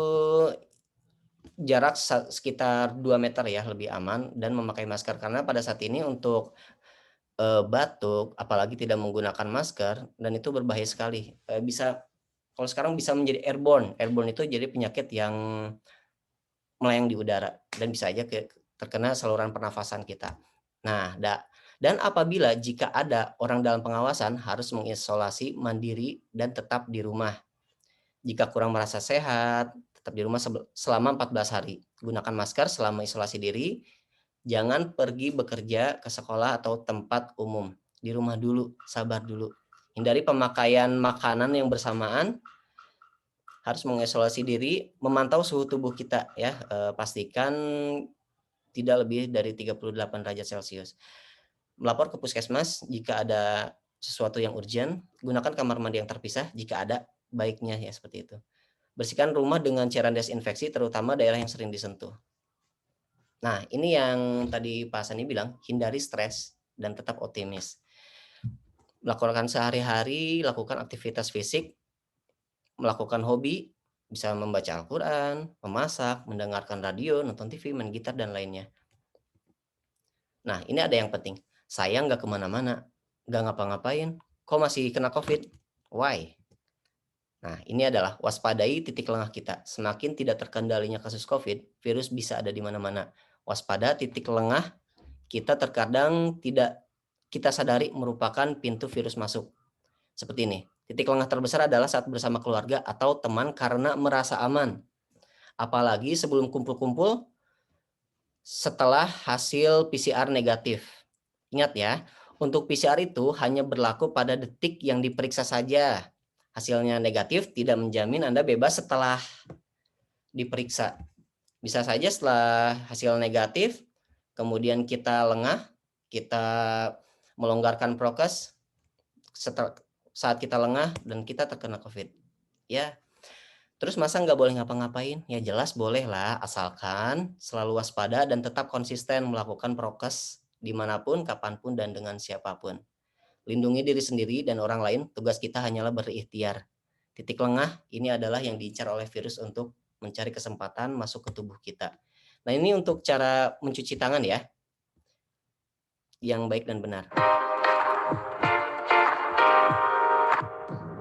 jarak sekitar 2 meter ya, lebih aman, dan memakai masker karena pada saat ini untuk batuk apalagi tidak menggunakan masker dan itu berbahaya sekali. Kalau sekarang bisa menjadi airborne. Airborne itu jadi penyakit yang melayang di udara dan bisa aja terkena saluran pernafasan kita. Nah, dan apabila jika ada orang dalam pengawasan harus mengisolasi mandiri dan tetap di rumah. Jika kurang merasa sehat, tetap di rumah selama 14 hari. Gunakan masker selama isolasi diri. Jangan pergi bekerja ke sekolah atau tempat umum. Di rumah dulu, sabar dulu. Hindari pemakaian makanan yang bersamaan, harus mengisolasi diri, memantau suhu tubuh kita ya, pastikan tidak lebih dari 38 derajat Celcius. Melapor ke puskesmas jika ada sesuatu yang urgent, gunakan kamar mandi yang terpisah jika ada, baiknya ya seperti itu. Bersihkan rumah dengan cairan desinfeksi, terutama daerah yang sering disentuh. Nah, ini yang tadi Pak Sani bilang, hindari stres dan tetap optimis. Melakukan sehari-hari, lakukan aktivitas fisik, melakukan hobi, bisa membaca Al-Quran, memasak, mendengarkan radio, nonton TV, main gitar, dan lainnya. Nah, ini ada yang penting. Saya nggak kemana-mana, nggak ngapa-ngapain, kok masih kena COVID? Why? Nah, ini adalah waspadai titik lengah kita. Semakin tidak terkendalinya kasus COVID, virus bisa ada di mana-mana. Waspada titik lengah kita terkadang tidak kita sadari merupakan pintu virus masuk. Seperti ini. Titik lengah terbesar adalah saat bersama keluarga atau teman karena merasa aman. Apalagi sebelum kumpul-kumpul setelah hasil PCR negatif. Ingat ya, untuk PCR itu hanya berlaku pada detik yang diperiksa saja. Hasilnya negatif tidak menjamin Anda bebas setelah diperiksa. Bisa saja setelah hasil negatif, kemudian kita lengah, kita melonggarkan prokes, saat kita lengah dan kita terkena COVID. Ya, terus masa nggak boleh ngapa-ngapain? Ya jelas boleh lah, asalkan selalu waspada dan tetap konsisten melakukan prokes dimanapun, kapanpun, dan dengan siapapun. Lindungi diri sendiri dan orang lain, tugas kita hanyalah berikhtiar. Titik lengah ini adalah yang diincar oleh virus untuk mencari kesempatan masuk ke tubuh kita. Nah, ini untuk cara mencuci tangan ya, yang baik dan benar.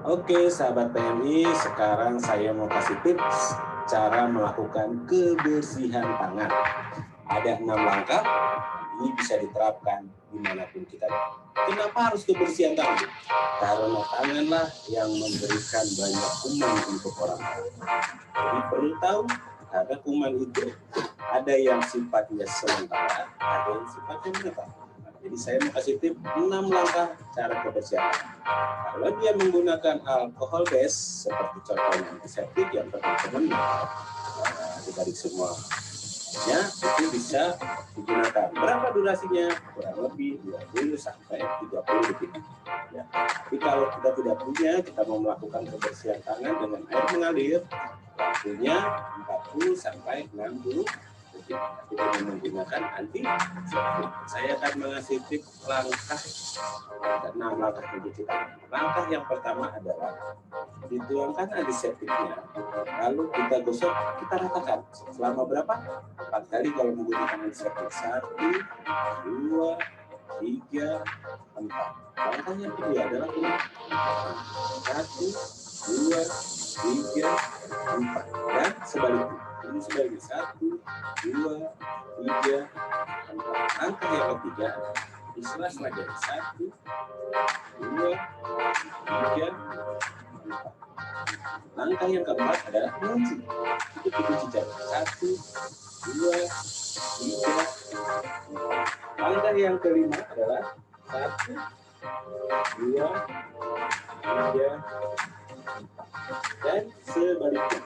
Oke, sahabat PMI, sekarang saya mau kasih tips cara melakukan kebersihan tangan. Ada 6 langkah, ini bisa diterapkan dimanapun kita. Kenapa harus kebersihan tangan? Karena tanganlah yang memberikan banyak kuman untuk orang lain. Jadi perlu tahu, karena kuman itu ada yang sifatnya sementara, ada yang sifatnya menetap. Jadi saya mau kasih tips 6 langkah cara kebersihan. Kalau dia menggunakan alkohol base, seperti contohnya antiseptik yang teman-teman dibalik semua, ya itu bisa digunakan. Berapa durasinya? Kurang lebih 20 sampai 30 detik. Ya. Tapi kalau kita tidak punya, kita mau melakukan kebersihan tangan dengan air mengalir, waktunya 40 sampai 60 detik. Tapi dengan menggunakan antiseptik. Saya akan mengasih tips langkah, ada 6 langkah mencuci tangan. Langkah yang pertama adalah dituangkan antiseptiknya, lalu kita gosok, kita ratakan. Selama berapa? 4 kali kalau menggunakan antiseptik. 1, 2, 3, 4. Langkah yang kedua adalah 1, 2, 3, 4. Dan sebaliknya. Ini sebaliknya 1, 2, 3, 4. Langkah yang ketiga di sela-sela jari 1, 2, 3, 4. Langkah yang keempat adalah mengunci. Itu dikunci jari 1, 2, 3, 4. Langkah yang kelima adalah 1, 2, 3, 4. Dan sebaliknya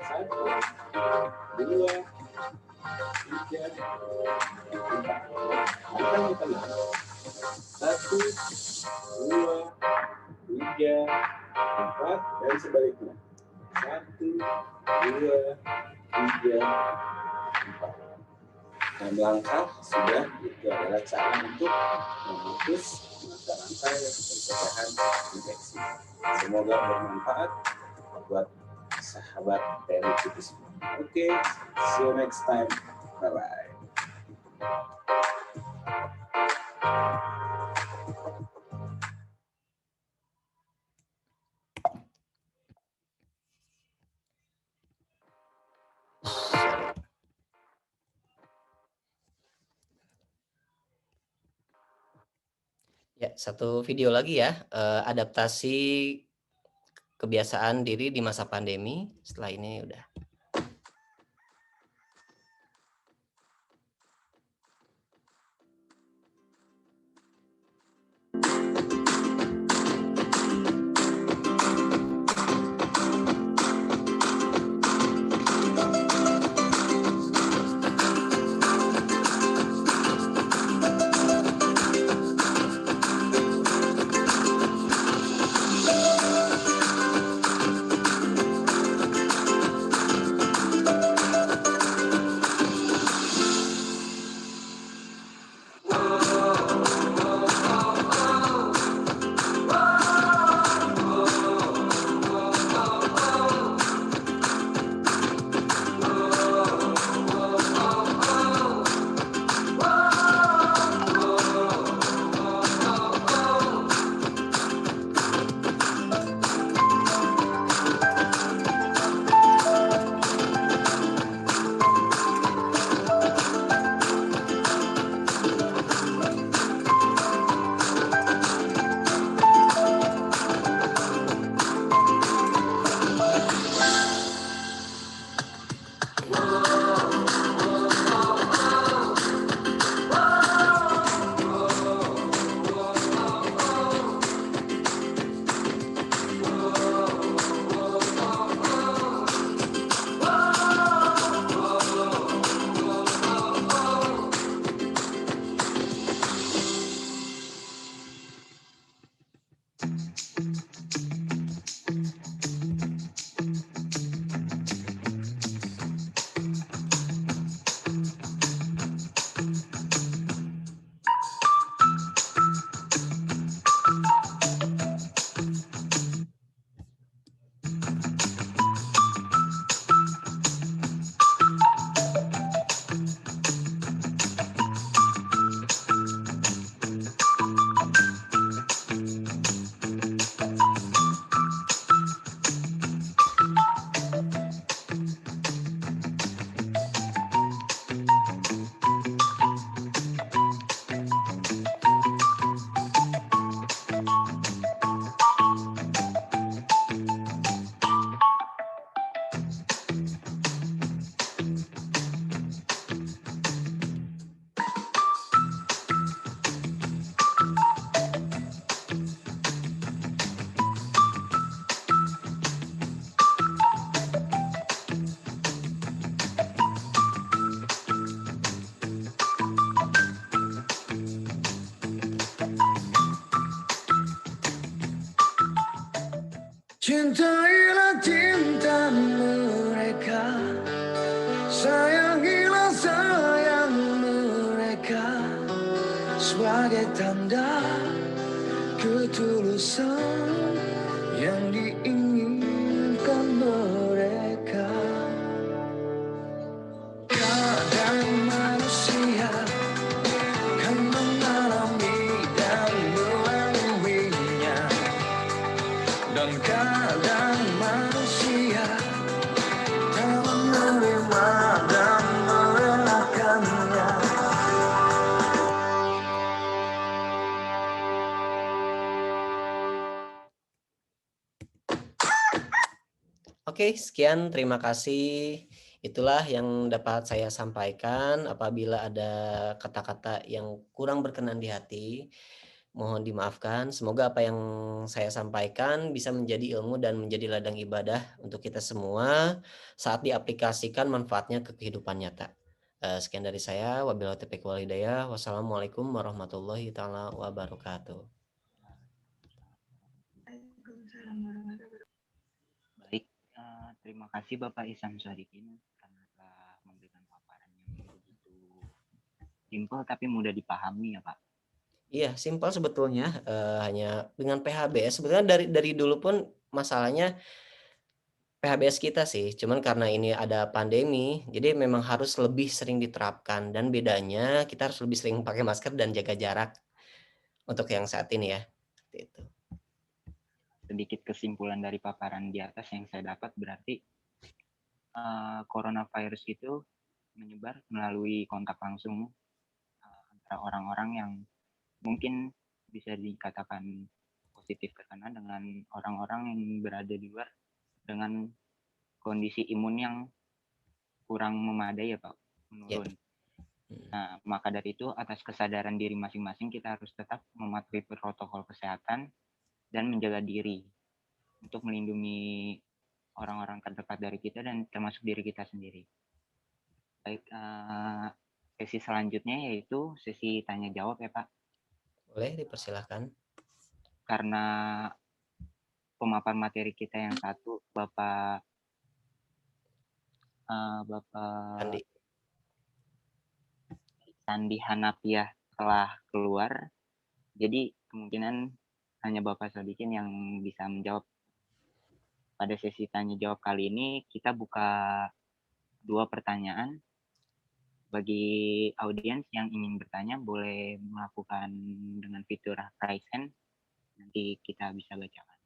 1, 2, 3, 4. Langkah yang kelima 1, 2, 3, 4. Dan sebaliknya 1, 2, 3, 4. 6 langkah sudah, itu adalah cara untuk memutus mata rantai pencegahan infeksi. Semoga bermanfaat buat sahabat PMI kita semua. Oke, see you next time. Bye-bye. Ya, satu video lagi ya, adaptasi kebiasaan diri di masa pandemi. Setelah ini udah. Cintailah cinta mereka, sayangilah sayang mereka, sebagai tanda ketulusan yang diinginkan mereka. Kadang manusia kan mengalami dan melaluinya, dan kadang manusia kan menerima dan merelakannya. Oke, sekian, terima kasih. Itulah yang dapat saya sampaikan. Apabila ada kata-kata yang kurang berkenan di hati, mohon dimaafkan. Semoga apa yang saya sampaikan bisa menjadi ilmu dan menjadi ladang ibadah untuk kita semua saat diaplikasikan manfaatnya ke kehidupan nyata. Sekian dari saya. Wabillahi taufiq wal hidayah. Wassalamualaikum warahmatullahi taala wabarakatuh. Baik, terima kasih Bapak Ihsan Sadikin karena telah memberikan paparan yang begitu simpel tapi mudah dipahami ya Pak. Iya, simpel sebetulnya, hanya dengan PHBS. Sebetulnya dari dulu pun masalahnya PHBS kita sih, cuman karena ini ada pandemi, jadi memang harus lebih sering diterapkan. Dan bedanya kita harus lebih sering pakai masker dan jaga jarak untuk yang saat ini ya. Seperti itu. Sedikit kesimpulan dari paparan di atas yang saya dapat berarti coronavirus itu menyebar melalui kontak langsung antara orang-orang yang mungkin bisa dikatakan positif terkena dengan orang-orang yang berada di luar dengan kondisi imun yang kurang memadai ya Pak, menurun. Nah, maka dari itu atas kesadaran diri masing-masing kita harus tetap mematuhi protokol kesehatan dan menjaga diri untuk melindungi orang-orang terdekat dari kita dan termasuk diri kita sendiri. Baik, sesi selanjutnya yaitu sesi tanya jawab ya Pak. Boleh, dipersilahkan. Karena pemaparan materi kita yang satu Bapak Sandi Hanafiah telah keluar, jadi kemungkinan hanya Bapak Sadikin yang bisa menjawab. Pada sesi tanya jawab kali ini kita buka 2 pertanyaan. Bagi audiens yang ingin bertanya boleh melakukan dengan fitur raise hand, nanti kita bisa bacakan.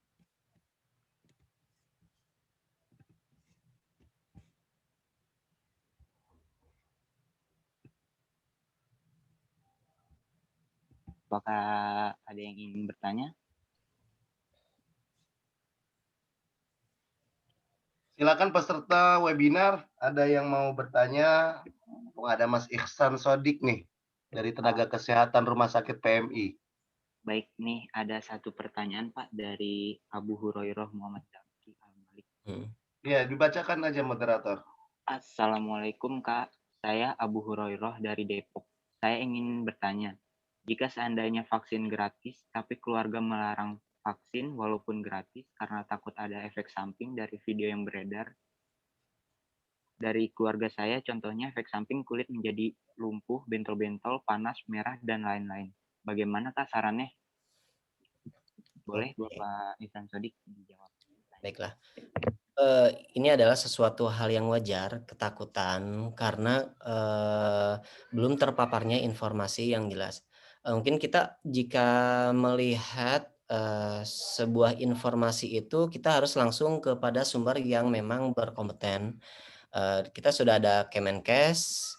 Apakah ada yang ingin bertanya? Silakan peserta webinar, ada yang mau bertanya? Oh, ada Mas Ihsan Sodik nih dari Tenaga Kesehatan Rumah Sakit PMI. Baik, nih ada satu pertanyaan Pak dari Abu Hurairah Muhammad Zaki Al-Malik. Ya, dibacakan aja moderator. Assalamualaikum Kak, saya Abu Hurairah dari Depok. Saya ingin bertanya, jika seandainya vaksin gratis tapi keluarga melarang vaksin walaupun gratis karena takut ada efek samping dari video yang beredar dari keluarga saya, contohnya efek samping kulit menjadi lumpuh, bentol-bentol, panas, merah, dan lain-lain. Bagaimana Kak sarannya? Boleh Bapak Ihsan Sodik dijawab. Baiklah. Ini adalah sesuatu hal yang wajar, ketakutan, karena belum terpaparnya informasi yang jelas. Mungkin kita jika melihat sebuah informasi itu, kita harus langsung kepada sumber yang memang berkompeten. Kita sudah ada Kemenkes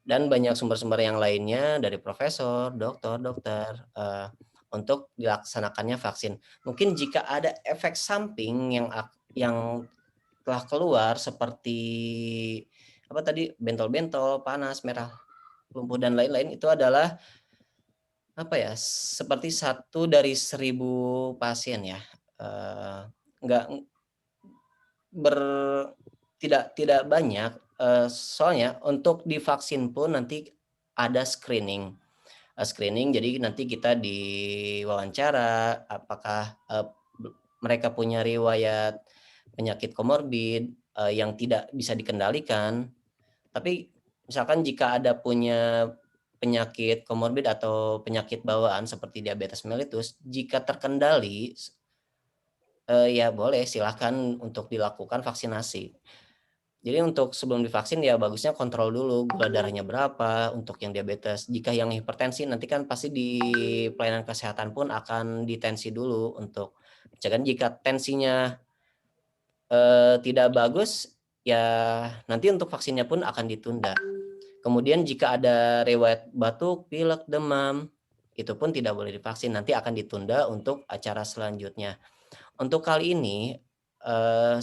dan banyak sumber-sumber yang lainnya dari profesor, dokter, untuk dilaksanakannya vaksin. Mungkin jika ada efek samping yang telah keluar seperti apa tadi, bentol-bentol, panas, merah, lumpuh dan lain-lain, itu adalah apa ya, seperti 1 dari 1000 pasien ya, tidak banyak, soalnya untuk divaksin pun nanti ada screening, jadi nanti kita diwawancara apakah mereka punya riwayat penyakit komorbid yang tidak bisa dikendalikan. Tapi misalkan jika ada punya penyakit komorbid atau penyakit bawaan seperti diabetes mellitus, jika terkendali, ya boleh silahkan untuk dilakukan vaksinasi. Jadi untuk sebelum divaksin ya bagusnya kontrol dulu gula darahnya berapa untuk yang diabetes. Jika yang hipertensi nanti kan pasti di pelayanan kesehatan pun akan ditensi dulu untuk jangan jika tensinya tidak bagus ya nanti untuk vaksinnya pun akan ditunda. Kemudian jika ada riwayat batuk, pilek, demam itu pun tidak boleh divaksin, nanti akan ditunda untuk acara selanjutnya. Untuk kali ini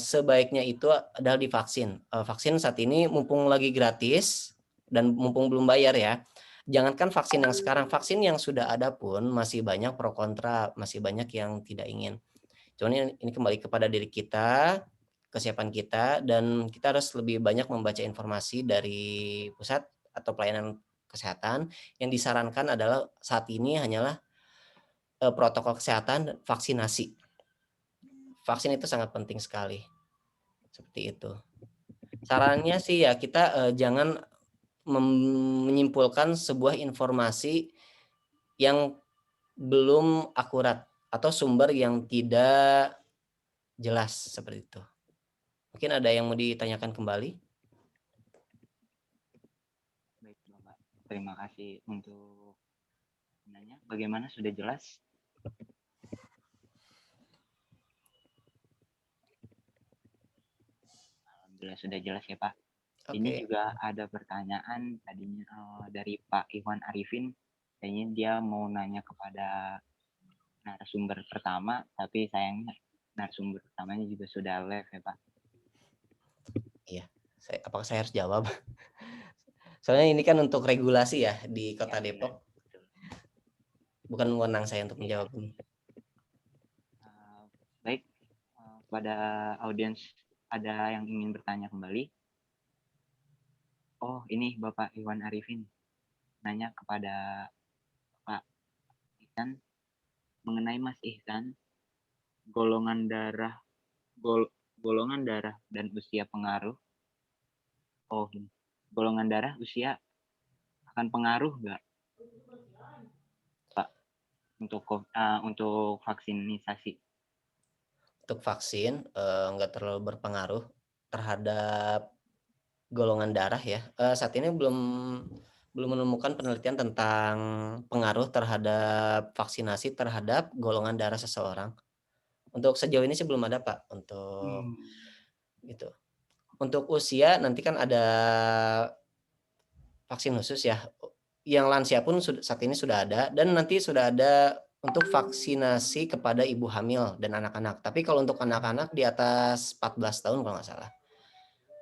sebaiknya itu adalah divaksin. Vaksin saat ini mumpung lagi gratis dan mumpung belum bayar ya. Jangankan vaksin yang sekarang, vaksin yang sudah ada pun masih banyak pro kontra, masih banyak yang tidak ingin. Cuman ini kembali kepada diri kita, kesiapan kita, dan kita harus lebih banyak membaca informasi dari pusat atau pelayanan kesehatan. Yang disarankan adalah saat ini hanyalah protokol kesehatan vaksinasi. Vaksin itu sangat penting sekali. Seperti itu. Sarannya sih ya kita jangan menyimpulkan sebuah informasi yang belum akurat atau sumber yang tidak jelas seperti itu. Mungkin ada yang mau ditanyakan kembali? Baik, Bapak. Terima kasih untuk nanya. Bagaimana, sudah jelas? Alhamdulillah sudah jelas ya, Pak. Ini juga ada pertanyaan tadinya dari Pak Iwan Arifin. Kayaknya dia mau nanya kepada narasumber pertama, tapi sayangnya narasumber pertamanya juga sudah live ya, Pak. Iya, apakah saya harus jawab? Soalnya ini kan untuk regulasi ya di Kota Depok. Bukan wewenang saya untuk menjawab ini. Baik, pada audiens ada yang ingin bertanya kembali? Oh, ini Bapak Iwan Arifin nanya kepada Pak Ihsan mengenai Mas Ihsan, golongan darah dan usia pengaruh. Oh, golongan darah, usia akan pengaruh nggak, Pak, untuk vaksinisasi? Untuk vaksin nggak terlalu berpengaruh terhadap golongan darah ya. Saat ini belum menemukan penelitian tentang pengaruh terhadap vaksinasi terhadap golongan darah seseorang. Untuk sejauh ini sih belum ada, Pak, untuk gitu. Untuk usia nanti kan ada vaksin khusus ya. Yang lansia pun saat ini sudah ada dan nanti sudah ada untuk vaksinasi kepada ibu hamil dan anak-anak. Tapi kalau untuk anak-anak di atas 14 tahun kalau nggak salah.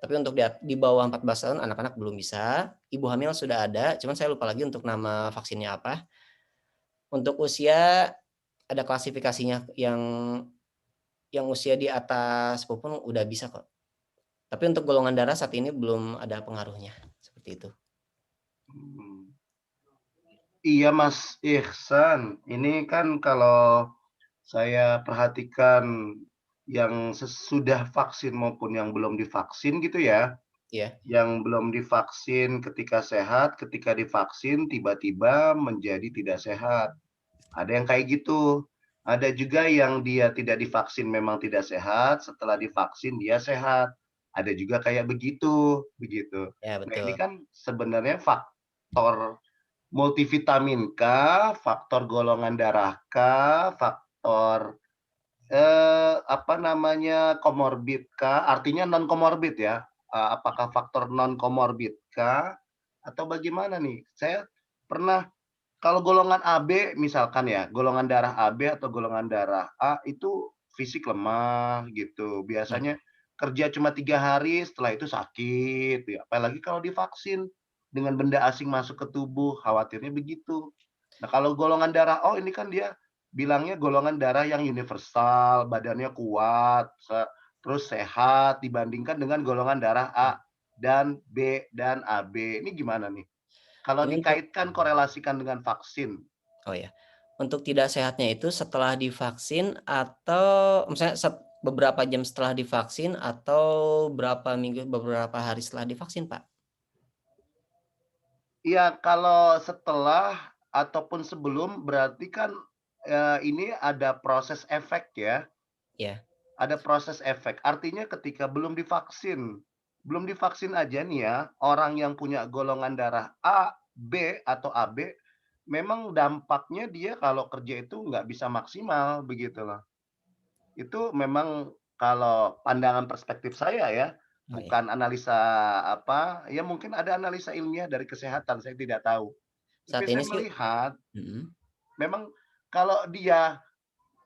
Tapi untuk di bawah 14 tahun anak-anak belum bisa. Ibu hamil sudah ada, cuman saya lupa lagi untuk nama vaksinnya apa. Untuk usia ada klasifikasinya yang usia di atas pun udah bisa kok. Tapi untuk golongan darah saat ini belum ada pengaruhnya. Seperti itu. Iya Mas Ihsan, ini kan kalau saya perhatikan yang sudah vaksin maupun yang belum divaksin gitu ya. Iya. Yang belum divaksin ketika sehat, ketika divaksin tiba-tiba menjadi tidak sehat. Ada yang kayak gitu. Ada juga yang dia tidak divaksin memang tidak sehat, setelah divaksin dia sehat. Ada juga kayak begitu. Ya, Nah, betul. ini kan sebenarnya faktor multivitamin kah, faktor golongan darah kah, faktor komorbid kah? Artinya non komorbid ya. Apakah faktor non komorbid kah atau bagaimana nih? Saya pernah kalau golongan AB misalkan ya, golongan darah AB atau golongan darah A itu fisik lemah gitu. Biasanya kerja cuma 3 hari, setelah itu sakit. Ya. Apalagi kalau divaksin dengan benda asing masuk ke tubuh, khawatirnya begitu. Nah kalau golongan darah O ini kan dia bilangnya golongan darah yang universal, badannya kuat, terus sehat dibandingkan dengan golongan darah A dan B dan AB. Ini gimana nih? Kalau dikaitkan korelasikan dengan vaksin. Oh ya. untuk tidak sehatnya itu setelah divaksin atau misalnya beberapa jam setelah divaksin atau beberapa hari setelah divaksin, Pak? Iya, kalau setelah ataupun sebelum berarti kan ini ada proses efek ya. Ya. Ada proses efek. Artinya ketika belum divaksin aja nih ya, orang yang punya golongan darah A, B atau AB, memang dampaknya dia kalau kerja itu nggak bisa maksimal begitu loh. Itu memang kalau pandangan perspektif saya ya, bukan analisa apa, ya mungkin ada analisa ilmiah dari kesehatan, saya tidak tahu. Saat Tapi ini saya sih melihat memang kalau dia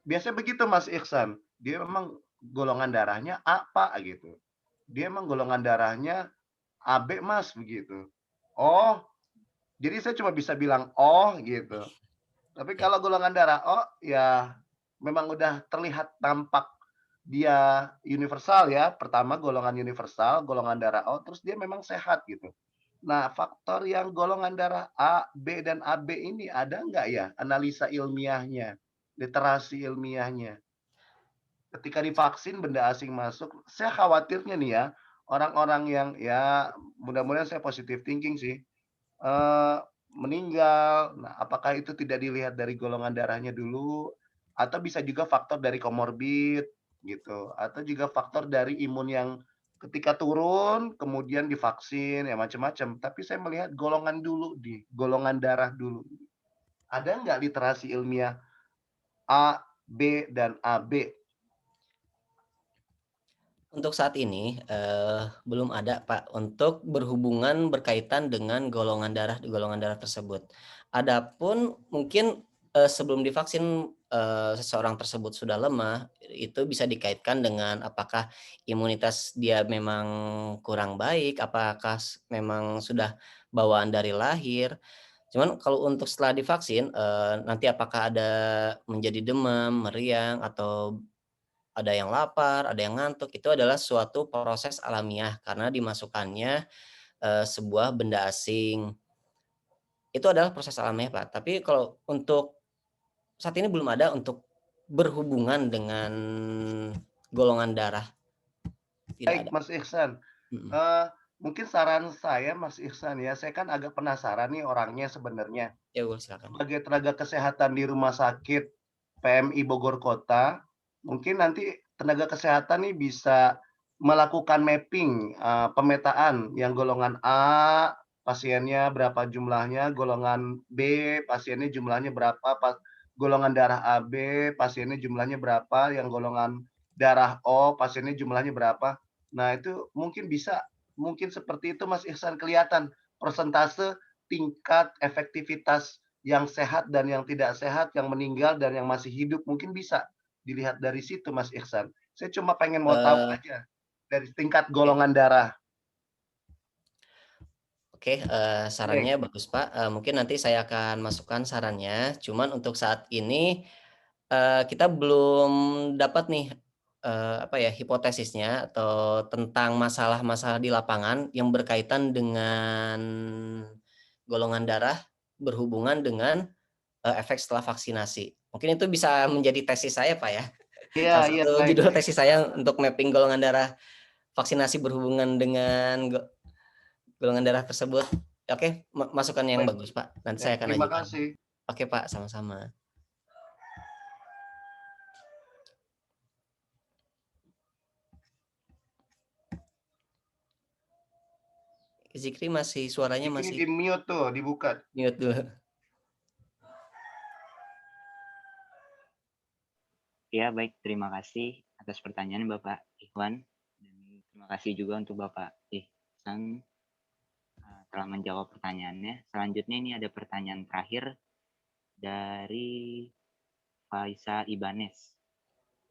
biasanya begitu Mas Ihsan, dia memang golongan darahnya A Pak gitu. Dia memang golongan darahnya AB Mas begitu. Oh, jadi saya cuma bisa bilang oh gitu. Tapi kalau golongan darah O ya memang udah terlihat tampak dia universal ya. Pertama golongan universal, golongan darah O, terus dia memang sehat gitu. Nah, faktor yang golongan darah A, B, dan AB ini ada nggak ya analisa ilmiahnya, literasi ilmiahnya? Ketika divaksin benda asing masuk, saya khawatirnya nih ya, orang-orang yang ya mudah-mudahan saya positive thinking sih, meninggal. Nah, apakah itu tidak dilihat dari golongan darahnya dulu, atau bisa juga faktor dari komorbid gitu, atau juga faktor dari imun yang ketika turun kemudian divaksin ya macam-macam. Tapi saya melihat golongan dulu golongan darah dulu. Ada nggak literasi ilmiah A, B, dan AB? Untuk saat ini belum ada Pak untuk berkaitan dengan golongan darah tersebut. Adapun mungkin sebelum divaksin seseorang tersebut sudah lemah, itu bisa dikaitkan dengan apakah imunitas dia memang kurang baik, apakah memang sudah bawaan dari lahir. Cuman kalau untuk setelah divaksin nanti apakah ada menjadi demam, meriang, atau ada yang lapar, ada yang ngantuk, itu adalah suatu proses alamiah karena dimasukkannya sebuah benda asing. Itu adalah proses alamiah, Pak. Tapi kalau untuk saat ini belum ada untuk berhubungan dengan golongan darah. Tidak Baik, ada. Mas Ihsan. Mungkin saran saya, Mas Ihsan ya, saya kan agak penasaran nih orangnya sebenarnya. Ya, silakan. Sebagai tenaga kesehatan di Rumah Sakit PMI Bogor Kota, mungkin nanti tenaga kesehatan nih bisa melakukan mapping, pemetaan yang golongan A, pasiennya berapa jumlahnya, golongan B, pasiennya jumlahnya berapa, golongan darah AB, pasiennya jumlahnya berapa, yang golongan darah O, pasiennya jumlahnya berapa. Nah, itu mungkin seperti itu Mas Ihsan, kelihatan persentase tingkat efektivitas yang sehat dan yang tidak sehat, yang meninggal dan yang masih hidup, mungkin bisa dilihat dari situ Mas Ihsan. Saya cuma pengen mau tahu aja dari tingkat golongan darah. Oke, sarannya bagus Pak. Mungkin nanti saya akan masukkan sarannya. Cuman untuk saat ini kita belum dapat nih hipotesisnya atau tentang masalah-masalah di lapangan yang berkaitan dengan golongan darah berhubungan dengan efek setelah vaksinasi. Mungkin itu bisa menjadi tesis saya, Pak ya. Salah satu judul tesis saya untuk mapping golongan darah vaksinasi berhubungan dengan golongan darah tersebut. Oke, masukan yang bagus, Pak. Nanti saya akan Terima ajukan. kasih. Oke, Pak, sama-sama. Zikri masih suaranya Ini masih di mute tuh, dibuka. mute dulu. Ya, baik. Terima kasih atas pertanyaan Bapak Ikhwan. Dan terima kasih juga untuk Bapak Ihsan telah menjawab pertanyaannya. Selanjutnya ini ada pertanyaan terakhir dari Faisa Ibanes.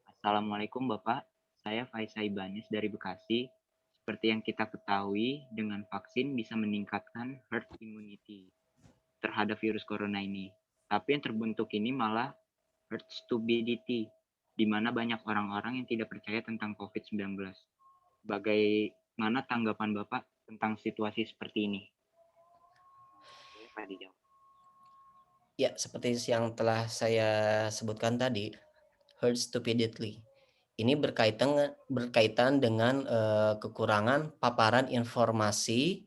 Assalamualaikum Bapak, saya Faisa Ibanes dari Bekasi. Seperti yang kita ketahui, dengan vaksin bisa meningkatkan herd immunity terhadap virus corona ini. Tapi yang terbentuk ini malah herd stupidity, di mana banyak orang-orang yang tidak percaya tentang COVID-19. Bagaimana tanggapan Bapak tentang situasi seperti ini? Pak dijawab. Ya, seperti yang telah saya sebutkan tadi, heard stupidly. Ini berkaitan dengan kekurangan paparan informasi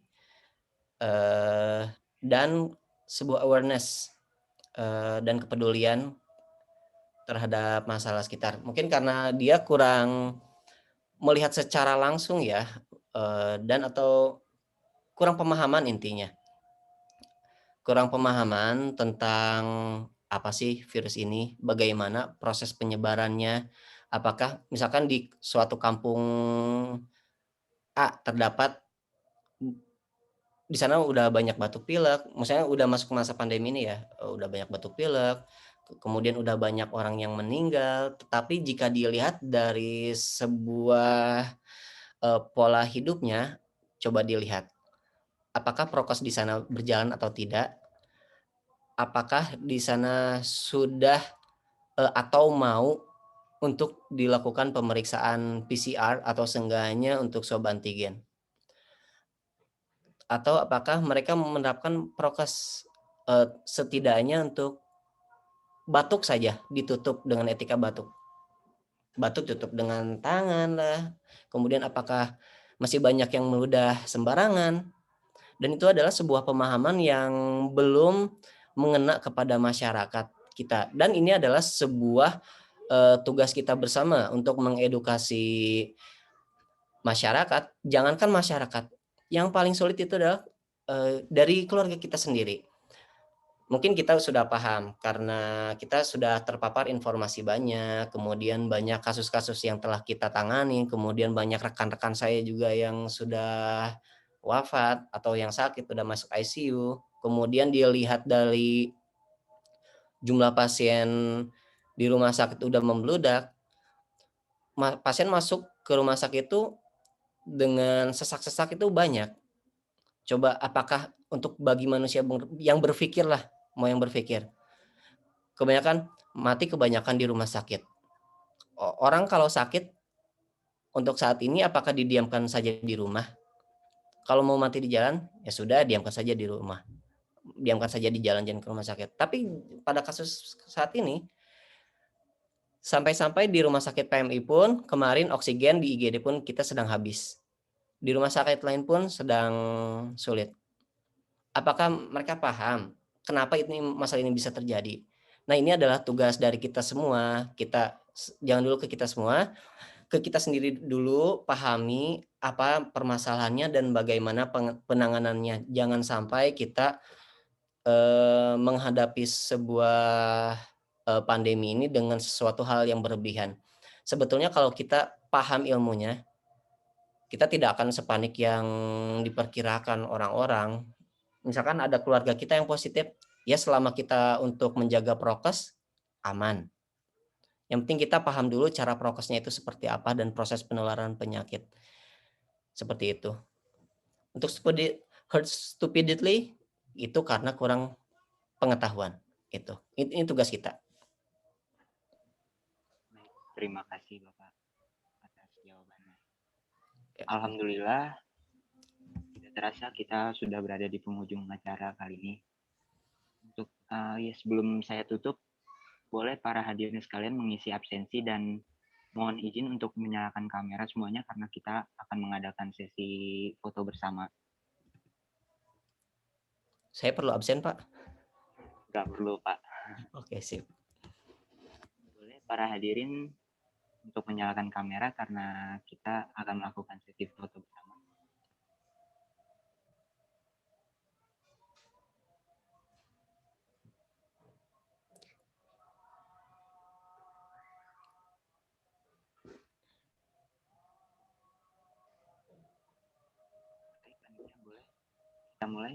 dan sebuah awareness dan kepedulian terhadap masalah sekitar. Mungkin karena dia kurang melihat secara langsung ya, dan atau kurang pemahaman intinya. Kurang pemahaman tentang apa sih virus ini, bagaimana proses penyebarannya, apakah misalkan di suatu kampung A terdapat di sana udah banyak batuk pilek, misalnya udah masuk masa pandemi ini ya, udah banyak batuk pilek, kemudian udah banyak orang yang meninggal, tetapi jika dilihat dari sebuah, pola hidupnya, coba dilihat, apakah prokes di sana berjalan atau tidak? Apakah di sana sudah, atau mau untuk dilakukan pemeriksaan PCR atau seenggaknya untuk swab antigen? Atau apakah mereka menerapkan prokes, setidaknya untuk batuk saja ditutup dengan etika batuk? Batuk tutup dengan tangan lah, kemudian apakah masih banyak yang meludah sembarangan? Dan itu adalah sebuah pemahaman yang belum mengena kepada masyarakat kita, dan ini adalah sebuah, tugas kita bersama untuk mengedukasi masyarakat. Jangankan masyarakat, yang paling sulit itu adalah, dari keluarga kita sendiri. Mungkin kita sudah paham karena kita sudah terpapar informasi banyak, kemudian banyak kasus-kasus yang telah kita tangani, kemudian banyak rekan-rekan saya juga yang sudah wafat atau yang sakit udah masuk ICU. Kemudian dilihat dari jumlah pasien di rumah sakit udah membludak, pasien masuk ke rumah sakit itu dengan sesak-sesak itu banyak. Coba apakah untuk bagi manusia yang berpikir lah, mau yang berpikir. Kebanyakan mati kebanyakan di rumah sakit. Orang kalau sakit untuk saat ini apakah didiamkan saja di rumah? Kalau mau mati di jalan, ya sudah diamkan saja di rumah. Diamkan saja di jalan, jangan ke rumah sakit. Tapi pada kasus saat ini, sampai-sampai di rumah sakit PMI pun kemarin oksigen di IGD pun kita sedang habis. Di rumah sakit lain pun sedang sulit. Apakah mereka paham kenapa ini masalah ini bisa terjadi? Nah, ini adalah tugas dari kita semua. Kita jangan dulu ke kita semua, ke kita sendiri dulu, pahami apa permasalahannya dan bagaimana penanganannya. Jangan sampai kita menghadapi sebuah pandemi ini dengan sesuatu hal yang berlebihan. Sebetulnya kalau kita paham ilmunya, kita tidak akan sepanik yang diperkirakan orang-orang. Misalkan ada keluarga kita yang positif, ya selama kita untuk menjaga prokes, aman. Yang penting kita paham dulu cara prokesnya itu seperti apa dan proses penularan penyakit. Seperti itu. Untuk heard stupidly, itu karena kurang pengetahuan. Ini tugas kita. Terima kasih Bapak atas jawabannya. Alhamdulillah, tidak terasa kita sudah berada di penghujung acara kali ini. Untuk ya sebelum saya tutup, boleh para hadirin sekalian mengisi absensi dan mohon izin untuk menyalakan kamera semuanya karena kita akan mengadakan sesi foto bersama. Saya perlu absen, Pak? Nggak perlu, Pak. Oke, sip. Boleh para hadirin untuk menyalakan kamera karena kita akan melakukan sesi foto bersama. Boleh kita mulai?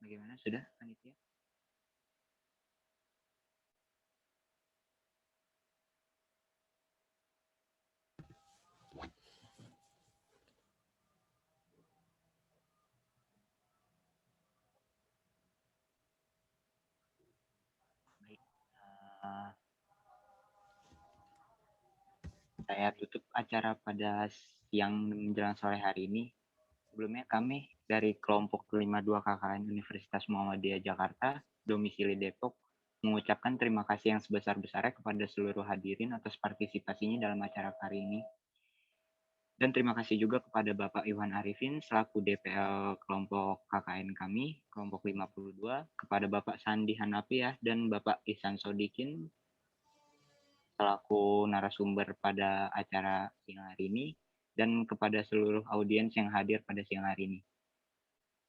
Bagaimana, sudah panitia? Baik. Saya tutup acara pada siang menjelang sore hari ini. Sebelumnya kami dari kelompok 52 KKN Universitas Muhammadiyah Jakarta, domisili Depok, mengucapkan terima kasih yang sebesar-besarnya kepada seluruh hadirin atas partisipasinya dalam acara kali ini. Dan terima kasih juga kepada Bapak Iwan Arifin selaku DPL kelompok KKN kami, kelompok 52, kepada Bapak Sandi Hanafiah dan Bapak Ihsan Sodikin selaku narasumber pada acara siang hari ini, dan kepada seluruh audiens yang hadir pada siang hari ini.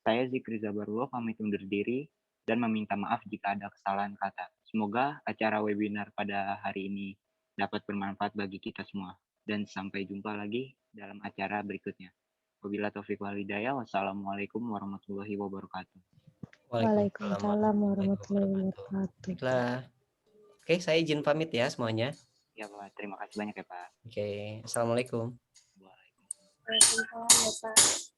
Saya Zikri Zabarullah pamit undur diri dan meminta maaf jika ada kesalahan kata. Semoga acara webinar pada hari ini dapat bermanfaat bagi kita semua. Dan sampai jumpa lagi dalam acara berikutnya. Wabillahi taufiq wal hidayah. Wassalamualaikum warahmatullahi wabarakatuh. Waalaikumsalam warahmatullahi wabarakatuh. Baiklah. Oke, saya izin pamit ya semuanya. Ya Pak, terima kasih banyak ya Pak. Oke, assalamualaikum. Waalaikumsalam. Waalaikumsalam, Bapak.